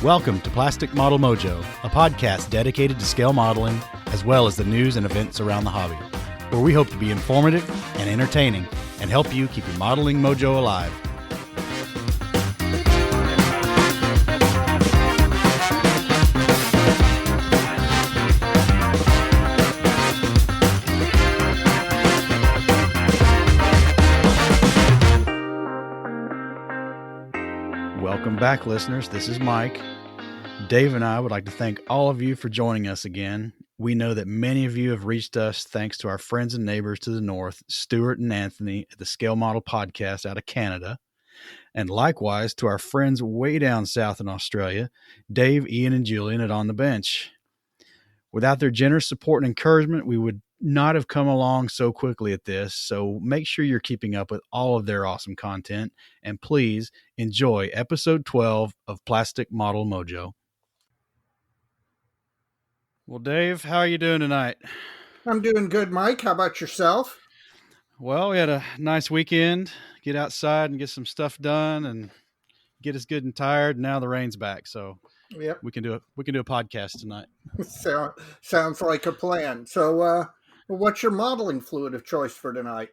Welcome to Plastic Model Mojo, a podcast dedicated to scale modeling, as well as the news and events around the hobby, where we hope to be informative and entertaining and help you keep your modeling mojo alive. Welcome back, listeners. This is Mike. Dave and I would like to thank all of you for joining us again. We know that many of you have reached us thanks to our friends and neighbors to the north, Stuart and Anthony at the Scale Model Podcast out of Canada, and likewise to our friends way down south in Australia, Dave, Ian, and Julian at On the Bench. Without their generous support and encouragement, we would not have come along so quickly at this, so make sure you're keeping up with all of their awesome content, and please enjoy episode 12 of Plastic Model Mojo. Well, Dave, how are you doing tonight? I'm doing good, Mike. How about yourself? Well, we had a nice weekend, get outside and get some stuff done and get us good and tired. Now the rain's back, so Yep. we can do a podcast tonight. Sounds like a plan. So, what's your modeling fluid of choice for tonight?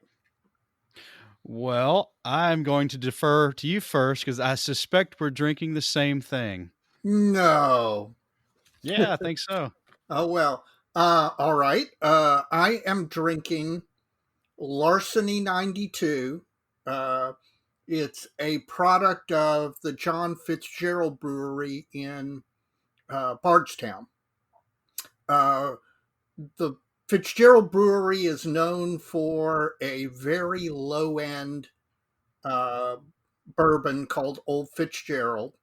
Well, I'm going to defer to you first because I suspect we're drinking the same thing. No. Yeah, I think so. Oh, well. All right. I am drinking Larceny 92. It's a product of the John Fitzgerald Brewery in Bardstown. The Fitzgerald Brewery is known for a very low-end bourbon called Old Fitzgerald.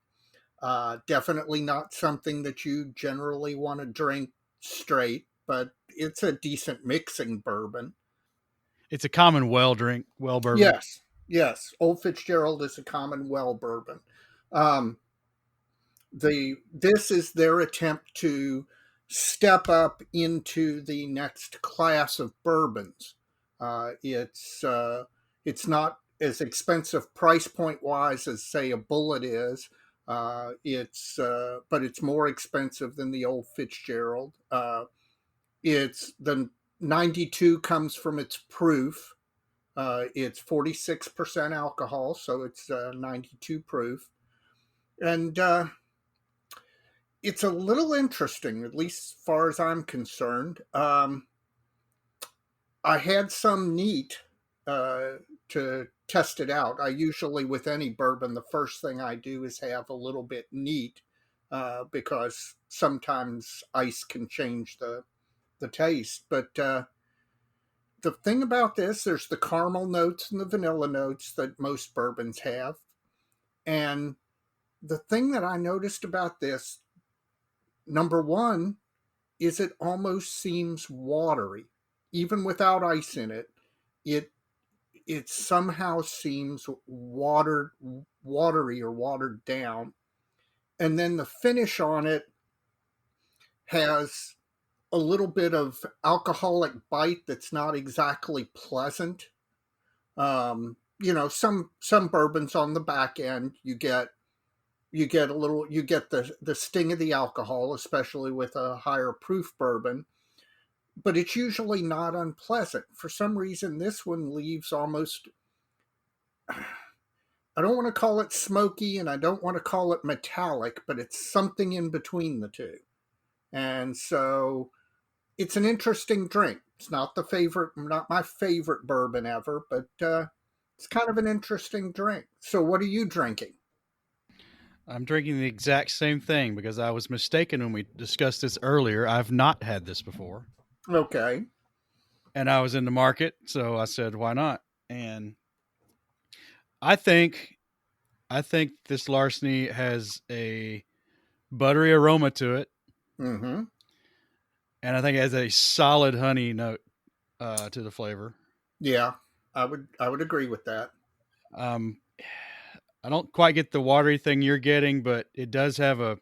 Definitely not something that you generally want to drink straight, but it's a decent mixing bourbon. It's a common well bourbon. Yes. Old Fitzgerald is a common well bourbon. This is their attempt to step up into the next class of bourbons. It's not as expensive price point wise as say a Bullet is. But it's more expensive than the Old Fitzgerald. It's the 92 comes from its proof. It's 46% alcohol, so it's 92 proof. And it's a little interesting, at least as far as I'm concerned. I had some neat to test it out. I usually, with any bourbon, the first thing I do is have a little bit neat because sometimes ice can change the taste. But the thing about this, there's the caramel notes and the vanilla notes that most bourbons have. And the thing that I noticed about this, number one, is it almost seems watery. Even without ice in it, it somehow seems watery or watered down. And then the finish on it has a little bit of alcoholic bite that's not exactly pleasant. Some bourbons on the back end, you get the sting of the alcohol, especially with a higher proof bourbon, but it's usually not unpleasant. For some reason, this one leaves almost, I don't want to call it smoky and I don't want to call it metallic, but it's something in between the two. And so it's an interesting drink. It's not my favorite bourbon ever, but it's kind of an interesting drink. So what are you drinking? I'm drinking the exact same thing because I was mistaken when we discussed this earlier. I've not had this before. Okay. And I was in the market, so I said, why not? And I think this Larceny has a buttery aroma to it. Mm-hmm. And I think it has a solid honey note to the flavor. Yeah, I would agree with that. I don't quite get the watery thing you're getting, but it does have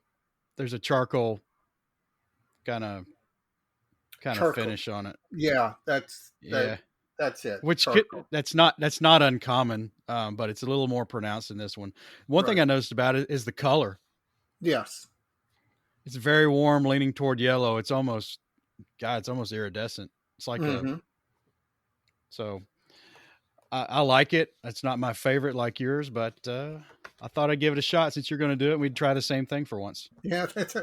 there's a charcoal kind of finish on it. Yeah, that's it. Which that's not uncommon, but it's a little more pronounced in this one. One thing I noticed about it is the color. Yes. It's very warm, leaning toward yellow. It's almost, God, it's almost iridescent. It's like a, Hmm. so I like it. It's not my favorite like yours, but I thought I'd give it a shot since you're going to do it. And we'd try the same thing for once. Yeah, that's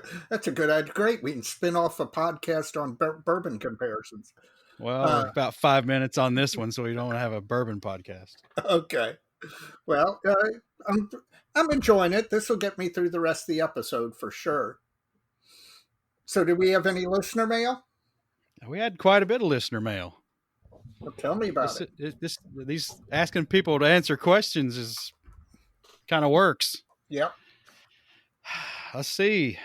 a good idea. Great. We can spin off a podcast on bourbon comparisons. Well, we're Uh, about 5 minutes on this one, so we don't have a bourbon podcast. okay. Well, I'm I'm enjoying it. This will get me through the rest of the episode for sure. So, do we have any listener mail? We had quite a bit of listener mail. Well, tell me about This, it. these asking people to answer questions is kind of works. Yep. Let's see.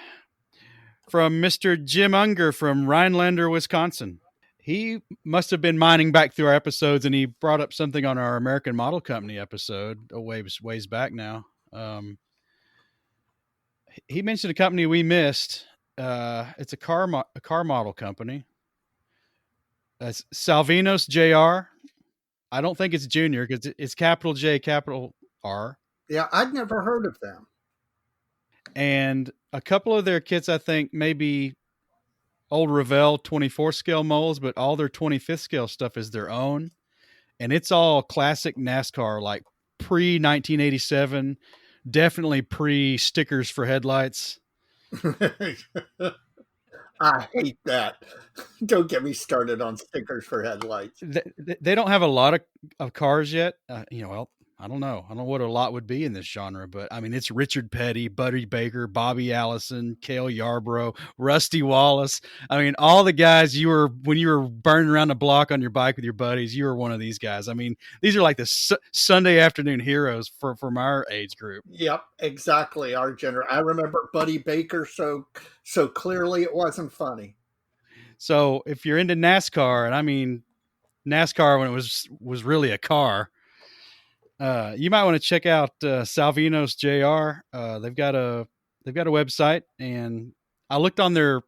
From Mr. Jim Unger from Rhinelander, Wisconsin. He must have been mining back through our episodes, and he brought up something on our American Model Company episode a ways back now. He mentioned a company we missed. It's a car model company. It's Salvinos JR. I don't think it's Junior because it's capital J, capital R. Yeah, I'd never heard of them. And a couple of their kits, I think, maybe old Revell 24 scale molds, but all their 25th scale stuff is their own. And it's all classic NASCAR, like pre 1987, definitely pre stickers for headlights. I hate that. Don't get me started on stickers for headlights. They don't have a lot of cars yet. Well, I don't know. I don't know what a lot would be in this genre, but I mean, it's Richard Petty, Buddy Baker, Bobby Allison, Cale Yarborough, Rusty Wallace. I mean, all the guys when you were burning around the block on your bike with your buddies, you were one of these guys. I mean, these are like the Sunday afternoon heroes from our age group. Yep, exactly. Our I remember Buddy Baker so clearly it wasn't funny. So if you're into NASCAR, and I mean NASCAR when it was really a car, you might want to check out Salvinos JR. They've got a website, and I looked on their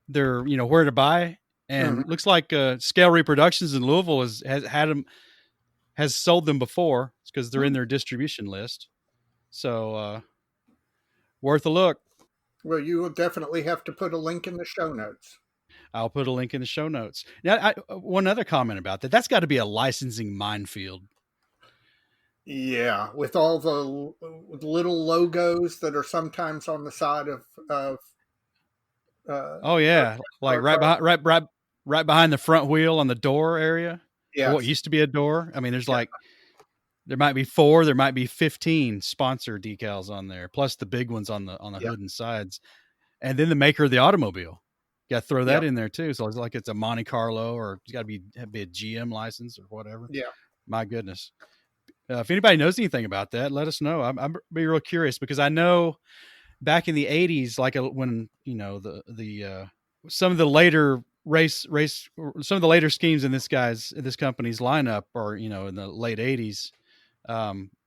where to buy, and Mhm. looks like Scale Reproductions in Louisville has sold them before. It's because they're in their distribution list. So worth a look. Well, you will definitely have to put a link in the show notes. I'll put a link in the show notes. Now, one other comment about that. That's got to be a licensing minefield. Yeah, with all the little logos that are sometimes on the side of Oh yeah, like our car. right behind the front wheel on the door area, or what Yes. used to be a door. I mean, there's Yeah. like there might be 4, there might be 15 sponsor decals on there, plus the big ones on the Yep. hood and sides, and then the maker of the automobile. You got to throw that Yep. in there too. So it's like it's a Monte Carlo, or it's got to be a GM license or whatever. Yeah. My goodness. If anybody knows anything about that, let us know. I'm be real curious because I know back in the 80s, like when the some of the later some of the later schemes in this company's lineup are in the late 80s,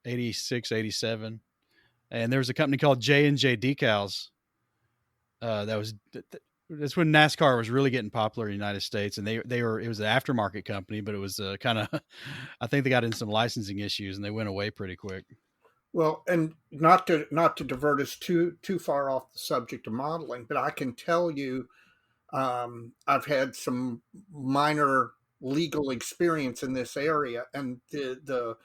86, 87, and there was a company called J&J Decals. That's when NASCAR was really getting popular in the United States, and it was an aftermarket company, but it was kind of I think they got in some licensing issues and they went away pretty quick. Well, and not to divert us too far off the subject of modeling, but I can tell you, I've had some minor legal experience in this area, and the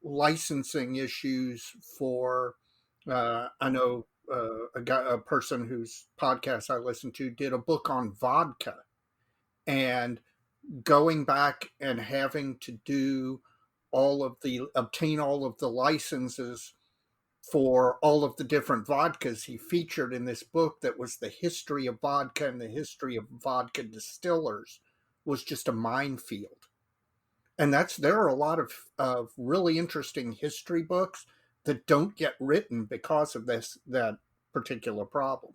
licensing issues for I know a person whose podcast I listened to did a book on vodka, and going back and having to do obtain all of the licenses for all of the different vodkas he featured in this book, that was the history of vodka and the history of vodka distillers, was just a minefield. And there are a lot of really interesting history books that don't get written because of that particular problem.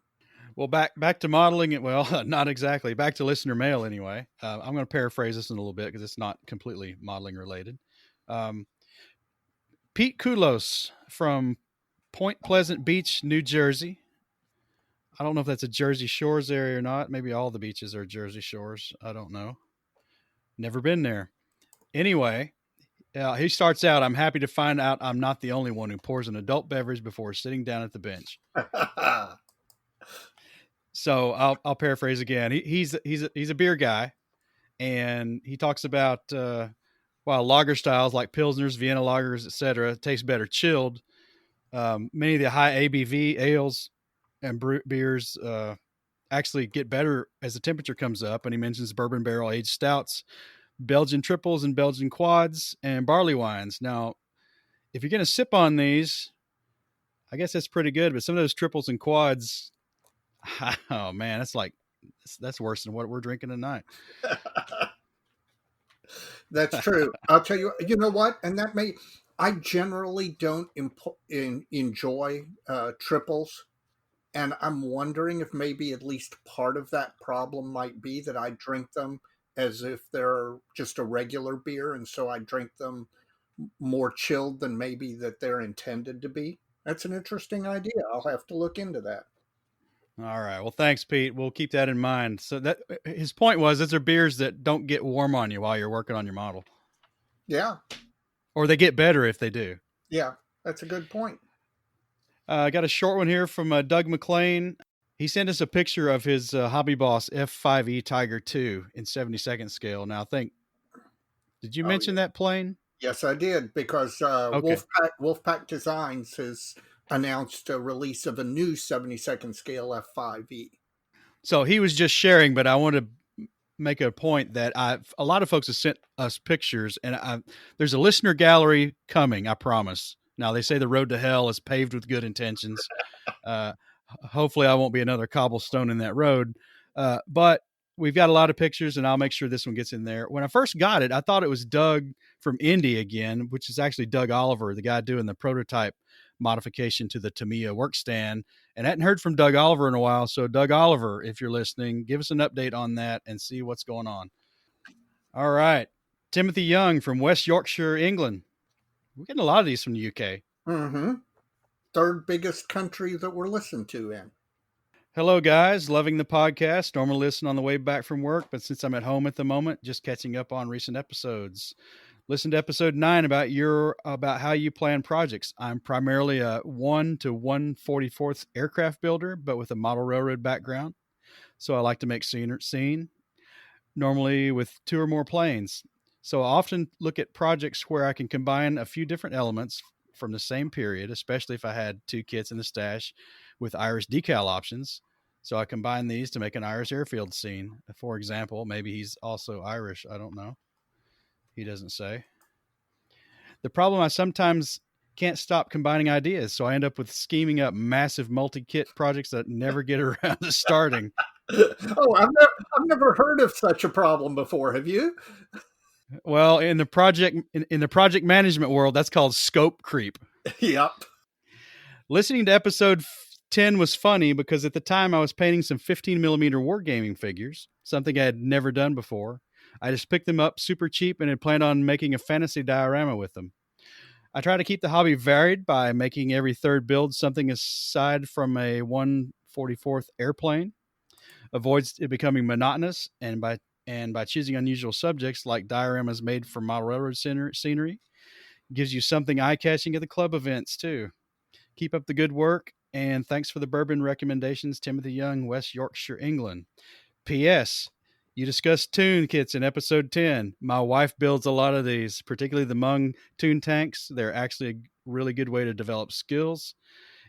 Well, back to modeling it. Well, not exactly. Back to listener mail anyway. I'm going to paraphrase this in a little bit because it's not completely modeling related. Um, Pete Kulos from Point Pleasant Beach, New Jersey. I don't know if that's a Jersey Shores area or not. Maybe all the beaches are Jersey Shores. I don't know. Never been there. Anyway, He starts out, I'm happy to find out I'm not the only one who pours an adult beverage before sitting down at the bench. So I'll paraphrase again. He's a beer guy, and he talks about while lager styles like pilsners, Vienna lagers, etc., taste better chilled. Many of the high ABV ales and beers actually get better as the temperature comes up. And he mentions bourbon barrel aged stouts, Belgian triples and Belgian quads, and barley wines. Now, if you're going to sip on these, I guess that's pretty good. But some of those triples and quads, oh man, that's worse than what we're drinking tonight. That's true. I'll tell you. You know what? And I generally don't enjoy triples, and I'm wondering if maybe at least part of that problem might be that I drink them as if they're just a regular beer, and so I drink them more chilled than maybe that they're intended to be. That's an interesting idea. I'll have to look into that. All right. Well, thanks, Pete. We'll keep that in mind. So that his point was, those are beers that don't get warm on you while you're working on your model, Yeah, or they get better if they do. yeah, that's a good point. I got a short one here from Doug McLean. He sent us a picture of his Hobby Boss F5E Tiger 2 in 72nd scale. Now, did you Oh, mention yeah. that plane? Yes, I did because Okay. Wolfpack Designs has announced a release of a new 72nd scale F5E. So he was just sharing, but I want to make a point that a lot of folks have sent us pictures, and there's a listener gallery coming, I promise. Now, they say the road to hell is paved with good intentions. Uh, Hopefully, I won't be another cobblestone in that road. But we've got a lot of pictures, and I'll make sure this one gets in there. When I first got it, I thought it was Doug from Indy again, which is actually Doug Oliver, the guy doing the prototype modification to the Tamiya workstand. And I hadn't heard from Doug Oliver in a while. So, Doug Oliver, if you're listening, give us an update on that and see what's going on. All right. Timothy Young from West Yorkshire, England. We're getting a lot of these from the UK. Mm-hmm. Third biggest country that we're listened to in. Hello, guys. Loving the podcast. Normally listen on the way back from work, but since I'm at home at the moment, just catching up on recent episodes. Listen to episode 9 about how you plan projects. I'm primarily a 1 to 1/44th aircraft builder, but with a model railroad background. So I like to make scene, normally with 2 or more planes. So I often look at projects where I can combine a few different elements from the same period, especially if I had 2 kits in the stash with Irish decal options. So I combine these to make an Irish airfield scene. For example, maybe he's also Irish. I don't know. He doesn't say. The problem, I sometimes can't stop combining ideas, so I end up with scheming up massive multi-kit projects that never get around to starting. Oh, I've never heard of such a problem before. Have you? Well, in the project management world, that's called scope creep. Yep. Listening to episode 10 was funny because at the time I was painting some 15 millimeter wargaming figures, something I had never done before. I just picked them up super cheap and had planned on making a fantasy diorama with them. I try to keep the hobby varied by making every third build something aside from a 1/44th airplane, avoids it becoming monotonous, and by choosing unusual subjects like dioramas made from model railroad scenery, gives you something eye-catching at the club events too. Keep up the good work, and thanks for the bourbon recommendations, Timothy Young, West Yorkshire, England. P.S. You discussed tune kits in episode 10. My wife builds a lot of these, particularly the Mung tune tanks. They're actually a really good way to develop skills,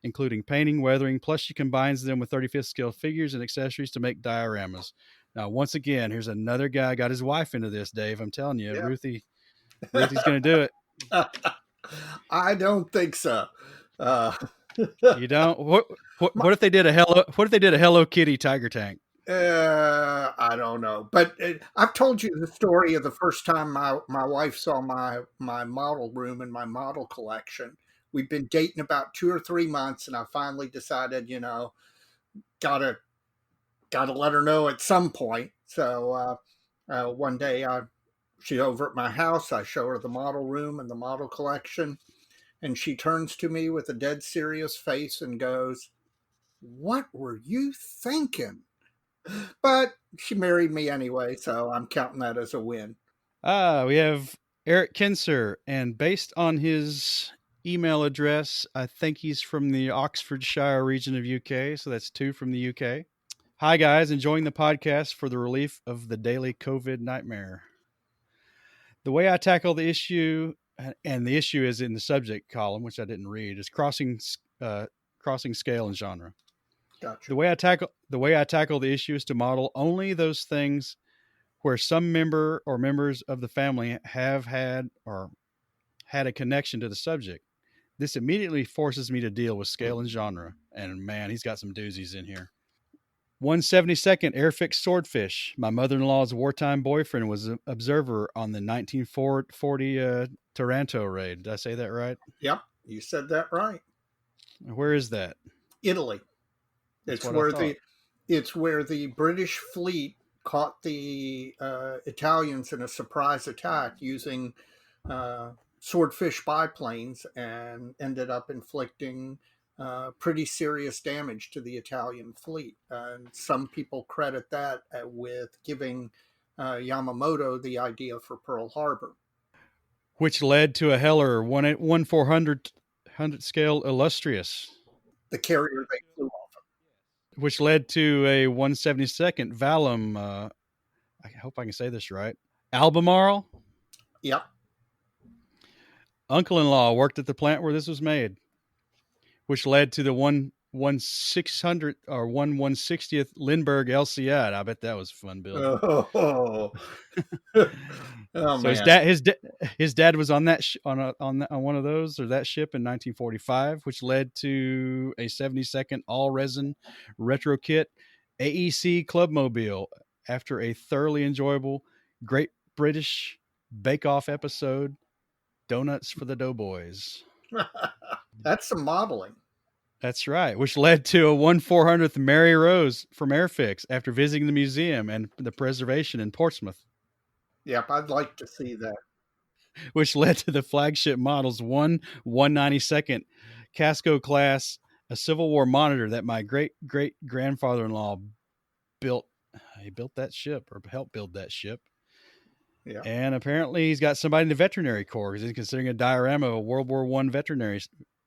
including painting, weathering, plus she combines them with 35th scale figures and accessories to make dioramas. Now, once again, here's another guy got his wife into this, Dave. I'm telling you, Yeah. Ruthie's going to do it. I don't think so. You don't? What if they did a Hello Kitty tiger tank? I don't know, but I've told you the story of the first time my wife saw my model room and my model collection. We've been dating about 2 or 3 months, and I finally decided, gotta let her know at some point. So one day, she's over at my house. I show her the model room and the model collection, and she turns to me with a dead serious face and goes, "What were you thinking?" But she married me anyway, so I'm counting that as a win. We have Eric Kinser, and based on his email address, I think he's from the Oxfordshire region of UK, so that's 2 from the UK. Hi guys, enjoying the podcast for the relief of the daily COVID nightmare. The way I tackle the issue, and the issue is in the subject column, which I didn't read, is crossing scale and genre. Gotcha. The way I tackle the issue is to model only those things where some member or members of the family have had or had a connection to the subject. This immediately forces me to deal with scale and genre. And man, he's got some doozies in here. 172nd Airfix Swordfish. My mother-in-law's wartime boyfriend was an observer on the 1940 Taranto raid. Did I say that right? Yep, you said that right. Where is that? Italy. That's It's what I where thought. the British fleet caught the Italians in a surprise attack using swordfish biplanes and ended up inflicting pretty serious damage to the Italian fleet. And some people credit that with giving Yamamoto the idea for Pearl Harbor. Which led to a Heller 1/400 scale Illustrious, The carrier they flew off of. which led to a 172nd Valum. I hope I can say this right. Albemarle. Yep. Uncle-in-law worked at the plant where this was made, which led to the 1/600 or 1/160th Lindbergh LCI. I bet that was a fun build. Oh, oh So man. his dad was on that on one of those or that ship in 1945, which led to a 72nd all resin retro kit AEC Clubmobile after a thoroughly enjoyable Great British Bake Off episode, Donuts for the Doughboys. That's some modeling. That's right, which led to a 1/400th Mary Rose from Airfix after visiting the museum and the preservation in Portsmouth, Yep, I'd like to see that. which led to the flagship models 1/192nd Casco class, a Civil War monitor that my great grandfather-in-law built. He built that ship or helped build that ship. Yeah. And apparently he's got somebody in the veterinary corps because he's considering a diorama of a World War I veterinary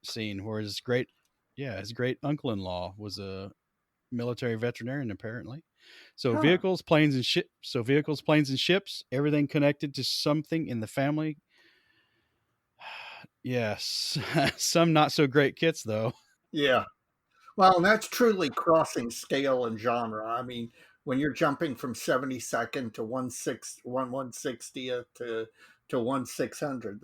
scene where his great uncle-in-law was a military veterinarian, apparently. So vehicles, planes, and ships, everything connected to something in the family. Yes, some not so great kits though. Yeah. Well, and that's truly crossing scale and genre. I mean, when you're jumping from 72nd to 1/160th to 1/600,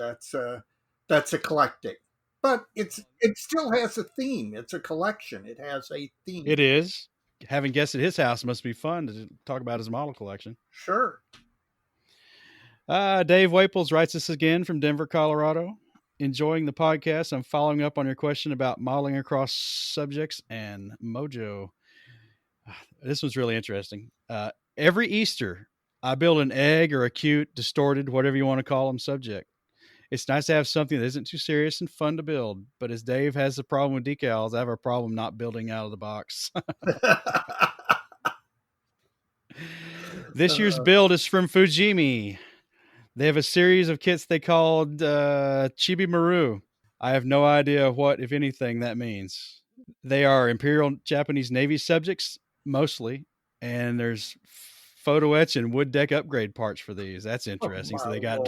that's eclectic. But it still has a theme. It's a collection. It has a theme. It is. Having guests at his house must be fun to talk about his model collection. Sure. Dave Waples writes us again from Denver, Colorado. Enjoying the podcast. I'm following up on your question about modeling across subjects and Mojo. This was really interesting. Every Easter, I build an egg or a cute, distorted, whatever you want to call them, subject. It's nice to have something that isn't too serious and fun to build. But as Dave has a problem with decals, I have a problem not building out of the box. This year's build is from Fujimi. They have a series of kits they called Chibi Maru. I have no idea what, if anything, that means. They are Imperial Japanese Navy subjects, mostly, and there's photo etch and wood deck upgrade parts for these. That's interesting. So they've got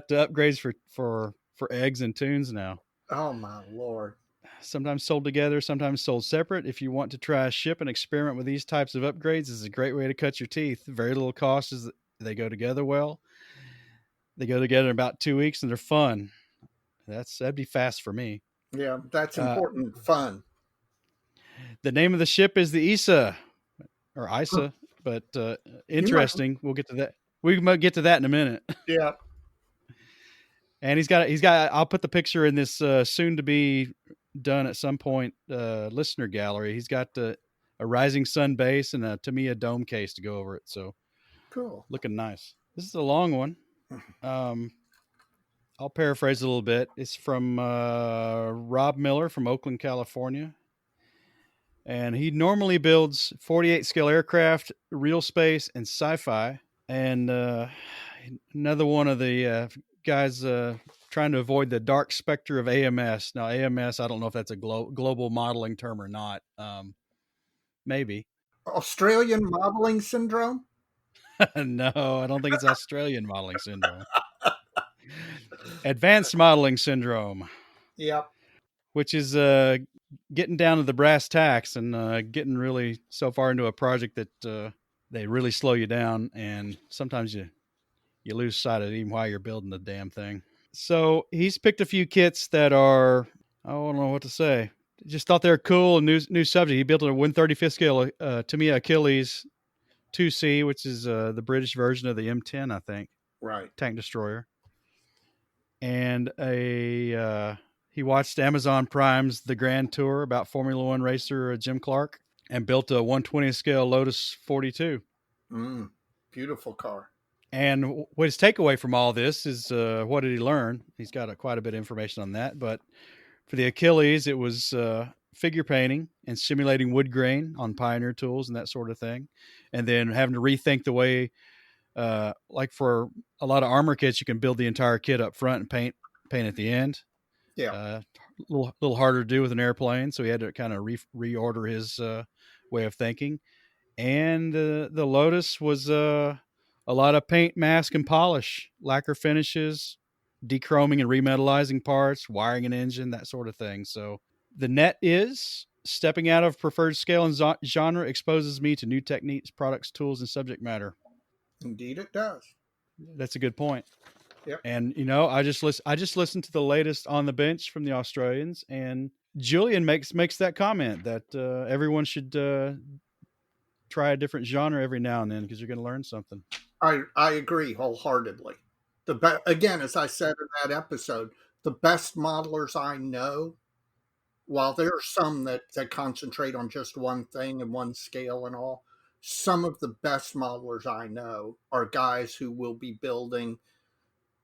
upgrades for eggs and tunes now. Oh my Lord. Sometimes sold together, sometimes sold separate. If you want to try a ship and experiment with these types of upgrades, this is a great way to cut your teeth. Very little cost is they go together well. They go together in about 2 weeks and they're fun. That'd be fast for me. Yeah, that's important. Fun. The name of the ship is the Isa or Isa, but interesting. We'll get to that. We might get to that in a minute. Yeah. And he's got. I'll put the picture in this soon to be done at some point listener gallery. He's got a Rising Sun base and a Tamiya dome case to go over it. So cool. Looking nice. This is a long one. I'll paraphrase a little bit. It's from Rob Miller from Oakland, California. And he normally builds 48 scale aircraft, real space, and sci-fi. And Another one of the guys trying to avoid the dark specter of AMS. Now, AMS, I don't know if that's a global modeling term or not. Maybe. Australian modeling syndrome? No, I don't think it's Australian modeling syndrome. Advanced modeling syndrome, Yep. which is getting down to the brass tacks and getting really so far into a project that they really slow you down, and sometimes you lose sight of even while you're building the damn thing. So he's picked a few kits that are, I don't know what to say. Just thought they were cool. New subject. He built a 1/35th scale Tamiya Achilles 2C, which is the British version of the M10, I think, Right. tank destroyer. And he watched Amazon Prime's The Grand Tour about Formula One racer Jim Clark and built a 1/20th scale Lotus 42. Beautiful car. And what his takeaway from all this is, what did he learn? He's got quite a bit of information on that. But for the Achilles, it was figure painting and simulating wood grain on Pioneer tools and that sort of thing. And then having to rethink the way, like for a lot of armor kits, you can build the entire kit up front and paint at the end. Yeah. A little harder to do with an airplane. So he had to kind of reorder his way of thinking. And the Lotus was a lot of paint, mask, and polish, lacquer finishes, dechroming and remetallizing parts, wiring an engine, that sort of thing. So the net is stepping out of preferred scale and genre exposes me to new techniques, products, tools, and subject matter. Indeed, it does. That's a good point. Yep. And I just listened to the latest On the Bench from the Australians, and Julian makes that comment that everyone should try a different genre every now and then because you're going to learn something. I agree wholeheartedly. Again, as I said in that episode, the best modelers I know, while there are some that concentrate on just one thing and one scale and all, some of the best modelers I know are guys who will be building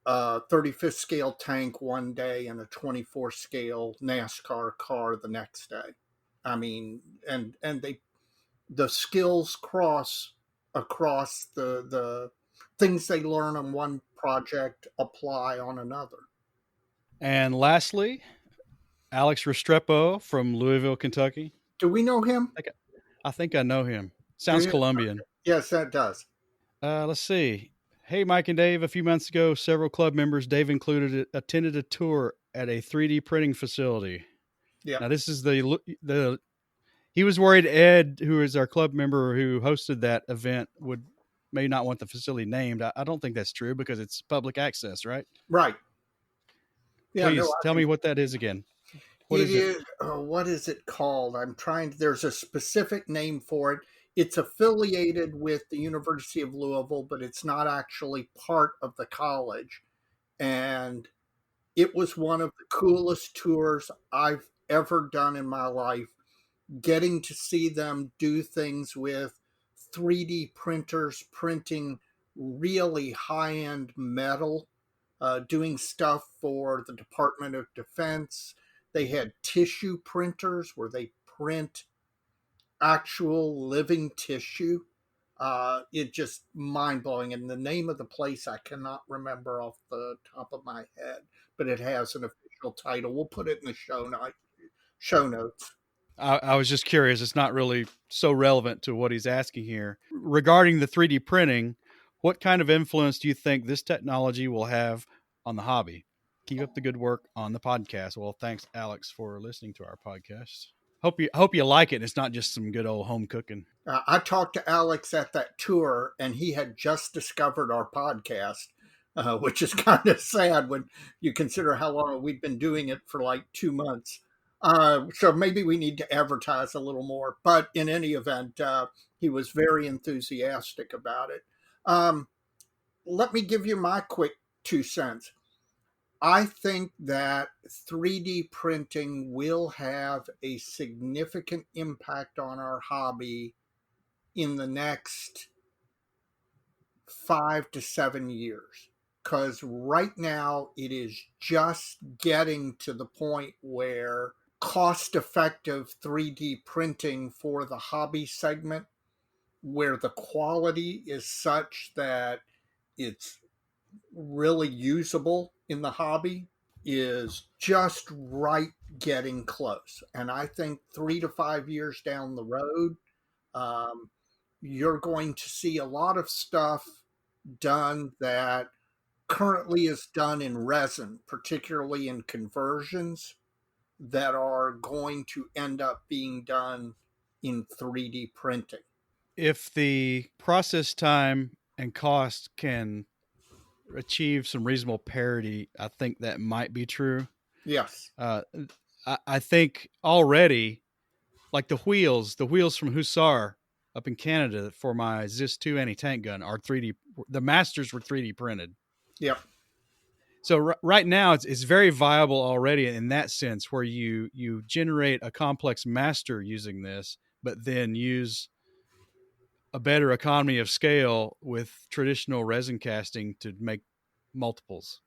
a 35th scale tank one day and a 24 scale NASCAR car the next day. I mean, and the skills cross across the things they learn on one project apply on another. And lastly, Alex Restrepo from Louisville, Kentucky. Do we know him? I think I know him. Sounds Colombian. Yes, that does. Let's see. Hey, Mike and Dave. A few months ago, several club members, Dave included, attended a tour at a 3D printing facility. Yeah. Now, this is the he was worried Ed, who is our club member who hosted that event, may not want the facility named. I don't think that's true because it's public access, right? Right. Yeah, please tell me what that is again. What is it called? There's a specific name for it. It's affiliated with the University of Louisville, but it's not actually part of the college. And it was one of the coolest tours I've ever done in my life. Getting to see them do things with 3D printers, printing really high-end metal, doing stuff for the Department of Defense. They had tissue printers where they print actual living tissue. It just mind-blowing. And the name of the place I cannot remember off the top of my head, but it has an official title. We'll put it in the show notes. I was just curious. It's not really so relevant to what he's asking here. Regarding the 3D printing, what kind of influence do you think this technology will have on the hobby? Keep up the good work on the podcast. Well, thanks, Alex, for listening to our podcast. Hope you like it. It's not just some good old home cooking. I talked to Alex at that tour, and he had just discovered our podcast, which is kind of sad when you consider how long we've been doing it for like 2 months. So maybe we need to advertise a little more. But in any event, he was very enthusiastic about it. Let me give you my quick 2 cents. I think that 3D printing will have a significant impact on our hobby in the next 5 to 7 years. Because right now it is just getting to the point where cost-effective 3D printing for the hobby segment, where the quality is such that it's really usable in the hobby is just right getting close. And I think 3 to 5 years down the road, um, you're going to see a lot of stuff done that currently is done in resin, particularly in conversions, that are going to end up being done in 3D printing. If the process time and cost can achieve some reasonable parity, I think that might be true. Yes. Uh, I think already, like the wheels from Hussar up in Canada for my Zis 2 anti-tank gun are 3D. The masters were 3D printed. Yep. So right now it's very viable already in that sense, where you generate a complex master using this, but then use a better economy of scale with traditional resin casting to make multiples.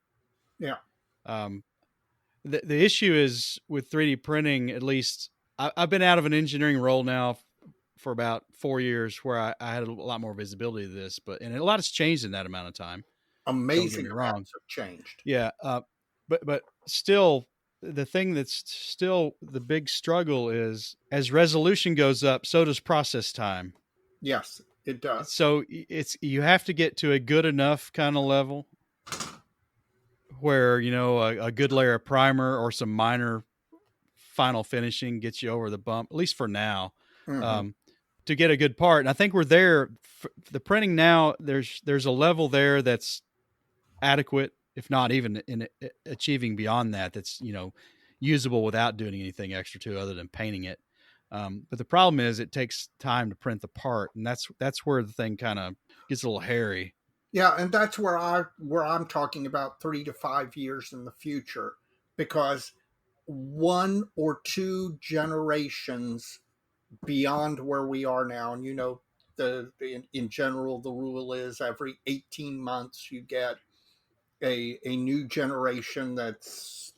Yeah. Um, the issue is with 3D printing, at least I've been out of an engineering role now for about 4 years, where I had a lot more visibility to this, and a lot has changed in that amount of time. Don't get Amazing me wrong. amounts have changed. Yeah. But still, the thing that's still the big struggle is as resolution goes up, so does process time. Yes, it does. So you have to get to a good enough kind of level where a good layer of primer or some minor final finishing gets you over the bump, at least for now, Hmm. um, to get a good part. And I think we're there. The printing now, there's a level there that's adequate, if not even in achieving beyond that. That's usable without doing anything extra to other than painting it. But the problem is it takes time to print the part, and that's where the thing kind of gets a little hairy. Yeah, and that's where I'm talking about 3 to 5 years in the future, because 1 or 2 generations beyond where we are now, and in general the rule is every 18 months you get a new generation that's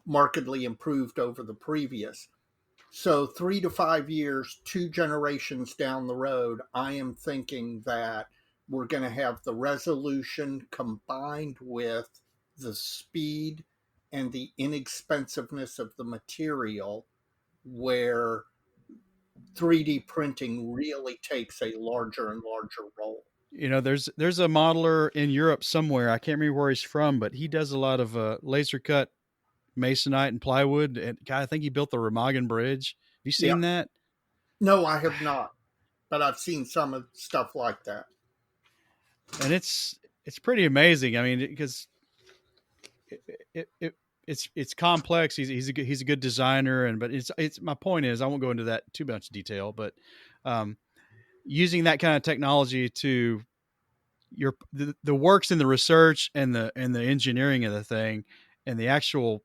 markedly improved over the previous. So 3 to 5 years, 2 generations down the road, I am thinking that we're going to have the resolution combined with the speed and the inexpensiveness of the material, where 3D printing really takes a larger and larger role. There's a modeler in Europe somewhere. I can't remember where he's from, but he does a lot of laser cut masonite and plywood. And God, I think he built the Remagen Bridge. Have you Yeah. seen that? No, I have not, but I've seen some of stuff like that. And it's pretty amazing. I mean, because it's complex. He's a good designer, but it's my point is I won't go into that too much detail, but um, using that kind of technology to the works in the research and the engineering of the thing and the actual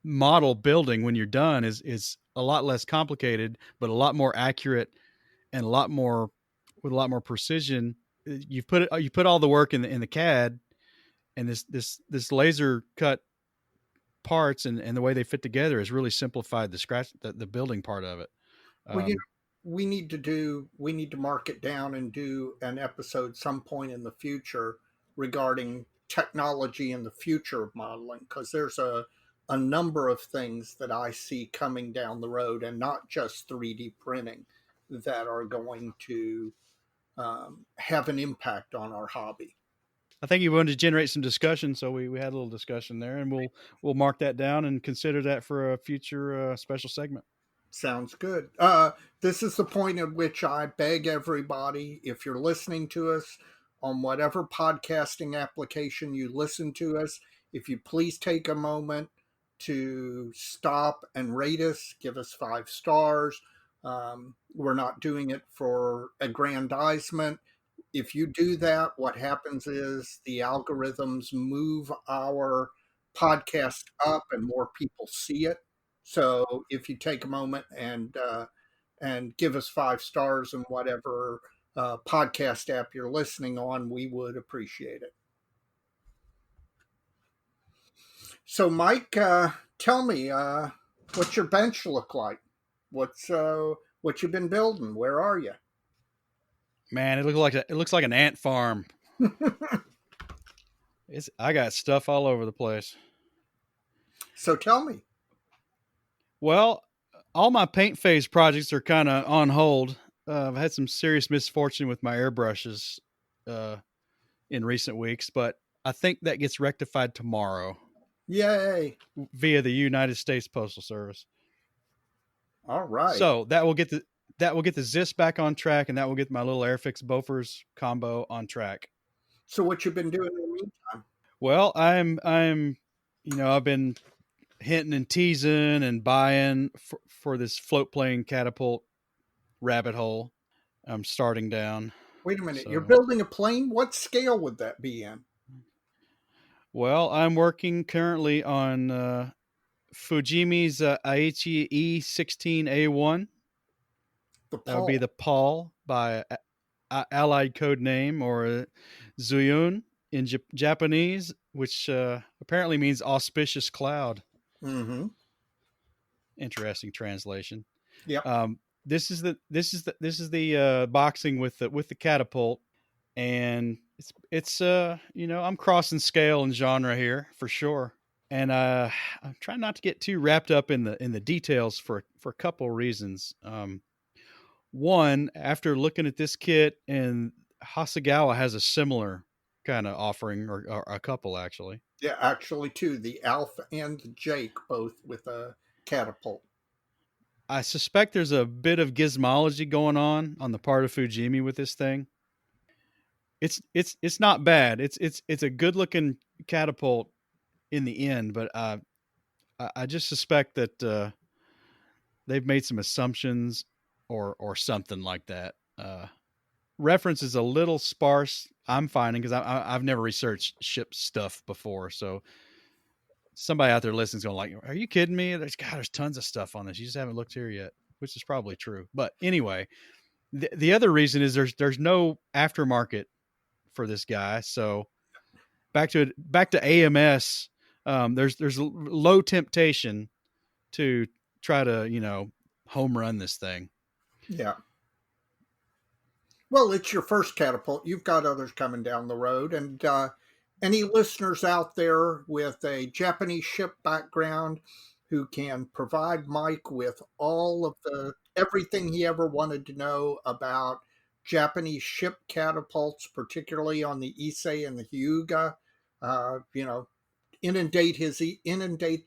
model building when you're done is a lot less complicated, but a lot more accurate and with a lot more precision. You put all the work in the CAD, and this laser cut parts and the way they fit together has really simplified the building part of it. Well, Um, we need to mark it down and do an episode some point in the future regarding technology in the future of modeling, because there's a number of things that I see coming down the road, and not just 3D printing, that are going to have an impact on our hobby. I think you wanted to generate some discussion, so we had a little discussion there, and we'll mark that down and consider that for a future special segment. Sounds good. This is the point at which I beg everybody, if you're listening to us on whatever podcasting application you listen to us, if you please take a moment to stop and rate us, give us 5 stars. We're not doing it for aggrandizement. If you do that, what happens is the algorithms move our podcast up and more people see it. So if you take a moment and give us 5 stars in whatever podcast app you're listening on, we would appreciate it. So, Mike, tell me, what's your bench look like? What you been building? Where are you? Man, it looks like an ant farm. I got stuff all over the place. So tell me. Well, all my paint phase projects are kind of on hold. I've had some serious misfortune with my airbrushes uh, in recent weeks, but I think that gets rectified tomorrow Yay. via the United States Postal Service. All right. So that will get the Zis back on track, and that will get my little Airfix Bofors combo on track. So what you been doing in the meantime? Well, I've been hinting and teasing and buying for this float plane catapult rabbit hole I'm starting down. Wait a minute. You're So, building a plane? What scale would that be in? well, I'm working currently on Fujimi's Aichi E16A1. The That would be Paul. the Paul by allied code name, or Zuyun in Japanese, which apparently means auspicious cloud. Mm-hmm. Interesting translation. Yep. This is the boxing with the catapult, and I'm crossing scale and genre here for sure. And I'm trying not to get too wrapped up in the details for a couple of reasons. One, after looking at this kit, and Hasegawa has a similar kind of offering, or a couple actually. Yeah, actually, too. The Alf and Jake both with a catapult. I suspect there's a bit of gizmology going on the part of Fujimi with this thing. It's not bad. It's a good looking catapult in the end, but I just suspect that they've made some assumptions or something like that. Reference is a little sparse. I'm finding, because I've never researched ship stuff before, so somebody out there listening is going like, "Are you kidding me? There's tons of stuff on this. You just haven't looked here yet," which is probably true. But anyway, the other reason is there's no aftermarket for this guy. So back to AMS. There's low temptation to try to home run this thing. Yeah. Well, it's your first catapult. You've got others coming down the road. And any listeners out there with a Japanese ship background who can provide Mike with all of the everything he ever wanted to know about Japanese ship catapults, particularly on the Issei and the Hyuga, you know, inundate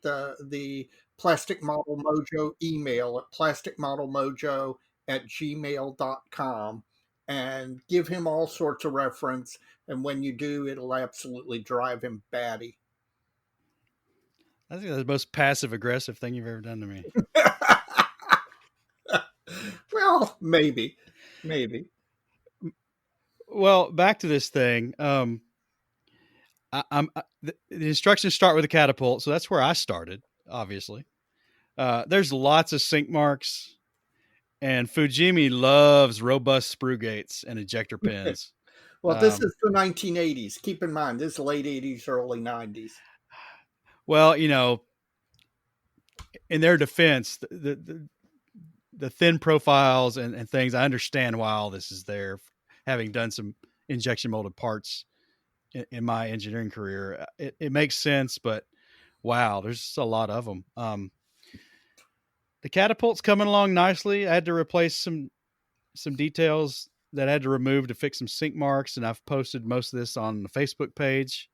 the Plastic Model Mojo email at plasticmodelmojo@gmail.com and give him all sorts of reference. And when you do, it'll absolutely drive him batty. I think that's the most passive aggressive thing you've ever done to me. Well, maybe. Well, back to this thing. The instructions start with a catapult, so that's where I started. Obviously, there's lots of sink marks, and Fujimi loves robust sprue gates and ejector pins. Well, this is the 1980s. Keep in mind, this is late 80s, early 90s. Well, in their defense, the thin profiles and things, I understand why all this is there. Having done some injection molded parts in my engineering career, it makes sense. But wow, there's just a lot of them. The catapult's coming along nicely. I had to replace some details that I had to remove to fix some sink marks, and I've posted most of this on the Facebook page.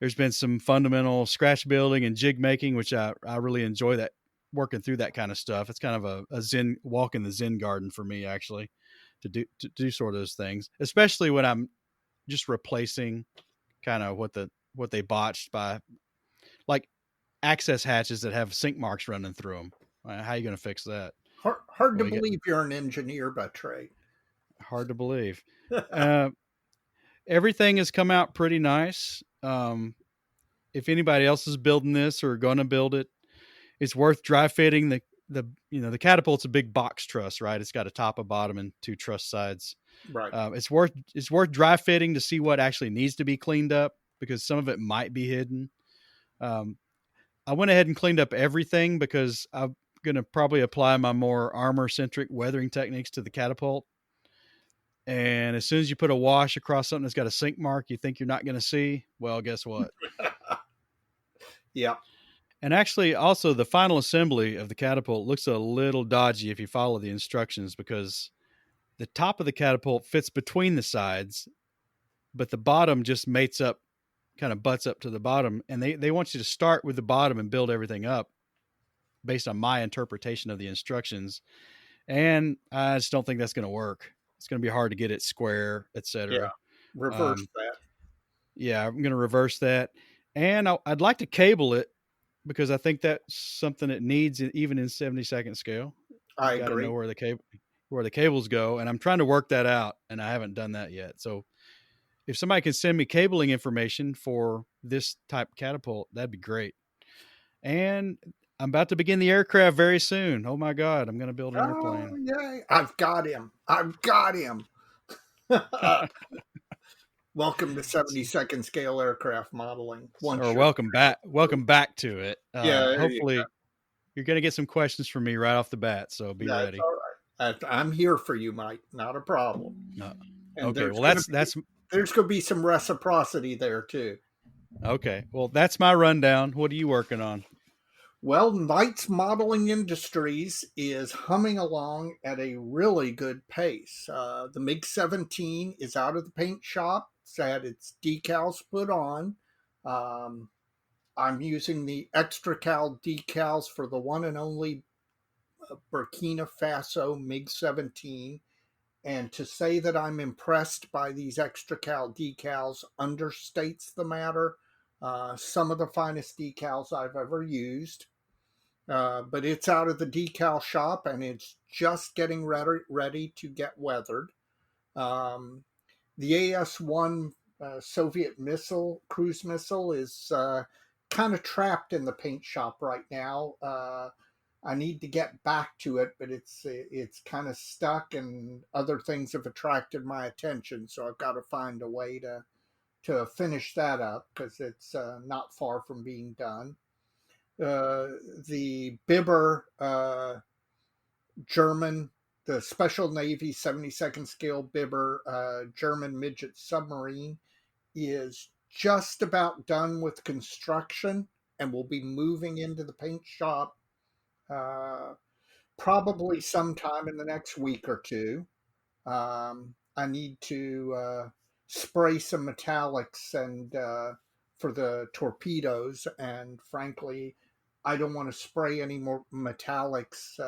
There's been some fundamental scratch building and jig making, which I really enjoy, that working through that kind of stuff. It's kind of a zen walk in the zen garden for me, actually, to do sort of those things, especially when I'm just replacing kind of what they botched, by like access hatches that have sink marks running through them. How are you going to fix that? Hard to believe you're an engineer by trade. Hard to believe. Everything has come out pretty nice. If anybody else is building this or going to build it, it's worth dry fitting the catapult's a big box truss, right? It's got a top, a bottom, and two truss sides. Right. It's worth dry fitting to see what actually needs to be cleaned up, because some of it might be hidden. I went ahead and cleaned up everything because I'm going to probably apply my more armor centric weathering techniques to the catapult. And as soon as you put a wash across something that's got a sink mark you think you're not going to see, well, guess what? Yeah. And actually, also, the final assembly of the catapult looks a little dodgy if you follow the instructions, because the top of the catapult fits between the sides, but the bottom just mates up, kind of butts up to the bottom. And they want you to start with the bottom and build everything up based on my interpretation of the instructions. And I just don't think that's going to work. It's going to be hard to get it square, Yeah. etc. Reverse Um, that. yeah, I'm going to reverse that. And I'd like to cable it, because I think that's something that needs it even in 70-second scale. I You got to know agree. where the cables go, and I'm trying to work that out, and I haven't done that yet. So if somebody can send me cabling information for this type catapult, that'd be great. And I'm about to begin the aircraft very soon. Oh my God, I'm going to build an Oh, airplane. yay. I've got him. I've got him. Welcome to 70-second scale aircraft modeling. Once Or you're welcome back. Welcome back to it. yeah, there you Hopefully, you're going to get some questions from me right off the bat. So be That's ready. all right. I'm here for you, Mike. Not a problem. Uh, And okay. Well, there's gonna be some reciprocity there too. okay. Well, that's my rundown. What are you working on? Well, Knight's Modeling Industries is humming along at a really good pace. The MiG 17 is out of the paint shop. It's had its decals put on. Um, I'm using the extra cal decals for the one and only Burkina Faso MiG 17. And to say that I'm impressed by these extra cal decals understates the matter. Some of the finest decals I've ever used. But it's out of the decal shop and it's just getting ready to get weathered. Um, the AS-1 Soviet cruise missile, is kind of trapped in the paint shop right now. I need to get back to it, but it's kind of stuck, and other things have attracted my attention. So I've got to find a way to finish that up, because it's not far from being done. The Bibber German, the Special Navy 72nd scale Bibber German midget submarine is just about done with construction and will be moving into the paint shop uh, probably sometime in the next week or two. I need to spray some metallics and for the torpedoes, and frankly, I don't want to spray any more metallics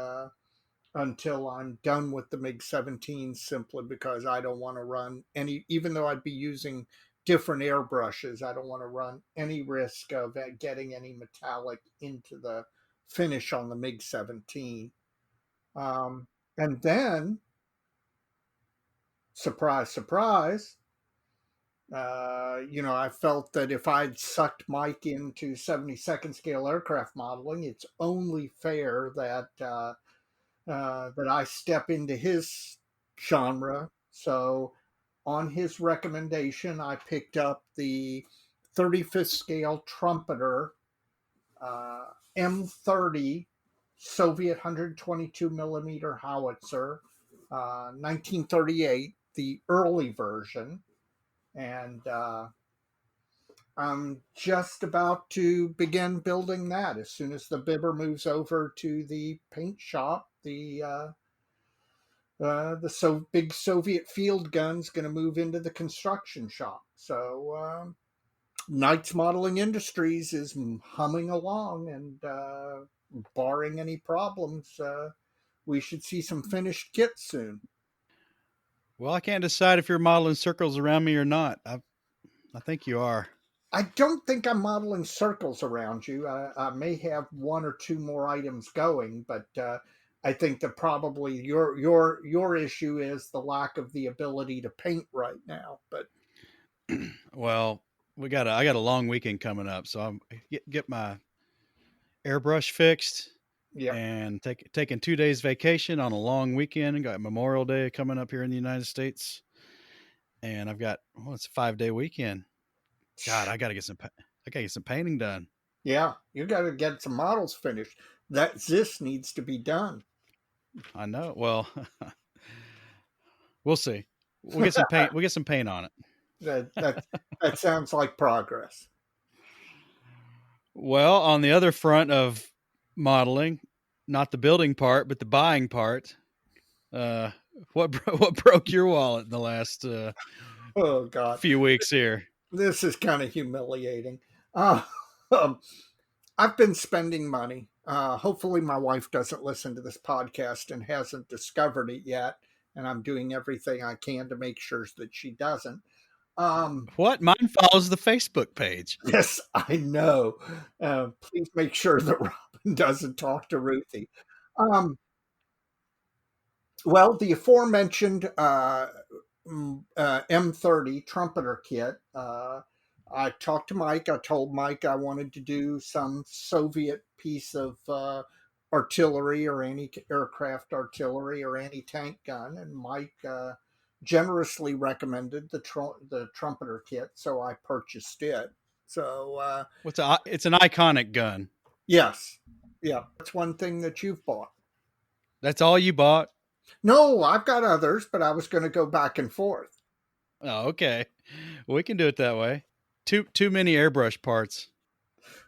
until I'm done with the MiG 17, simply because I don't want to run any, even though I'd be using different airbrushes, I don't want to run any risk of getting any metallic into the finish on the MiG 17. Um, and then, surprise, surprise, I felt that if I'd sucked Mike into 72nd scale aircraft modeling, it's only fair that I step into his genre. So, on his recommendation, I picked up the 35th scale trumpeter M30 Soviet 122 millimeter howitzer, 1938, the early version. And I'm just about to begin building that as soon as the Bibber moves over to the paint shop. The big Soviet field gun's going to move into the construction shop. So Knight's Modeling Industries is humming along, and barring any problems, we should see some finished kits soon. Well, I can't decide if you're modeling circles around me or not. I think you are. I don't think I'm modeling circles around you. I may have one or two more items going, but I think that probably your issue is the lack of the ability to paint right now. But Well, I got a long weekend coming up, so I'm get my airbrush fixed yeah, and taking 2 days vacation on a long weekend. And got Memorial Day coming up here in the United States, and I've got it's a 5-day weekend. God, I gotta get some painting done. yeah, you got to get some models finished. This needs to be done. I know. Well, we'll see. we'll get some paint. We'll get some paint on it. That sounds like progress. Well, on the other front of modeling, not the building part, but the buying part. What broke your wallet in the last Oh God, few weeks here? this is kind of humiliating. Uh, um, I've been spending money. Hopefully, my wife doesn't listen to this podcast and hasn't discovered it yet. And I'm doing everything I can to make sure that she doesn't. What? Mine follows the Facebook page. Yes, I know. Please make sure that Robin doesn't talk to Ruthie. Um, well, the aforementioned M30 trumpeter kit. I talked to Mike. I told Mike I wanted to do some Soviet piece of artillery or anti-aircraft artillery or anti-tank gun, and Mike generously recommended the trumpeter kit, so I purchased it. So It's an iconic gun. yes, yeah, that's one thing that you've bought. That's all you bought? No, I've got others, but I was going to go back and forth. Oh, okay. We can do it that way. Too many airbrush parts.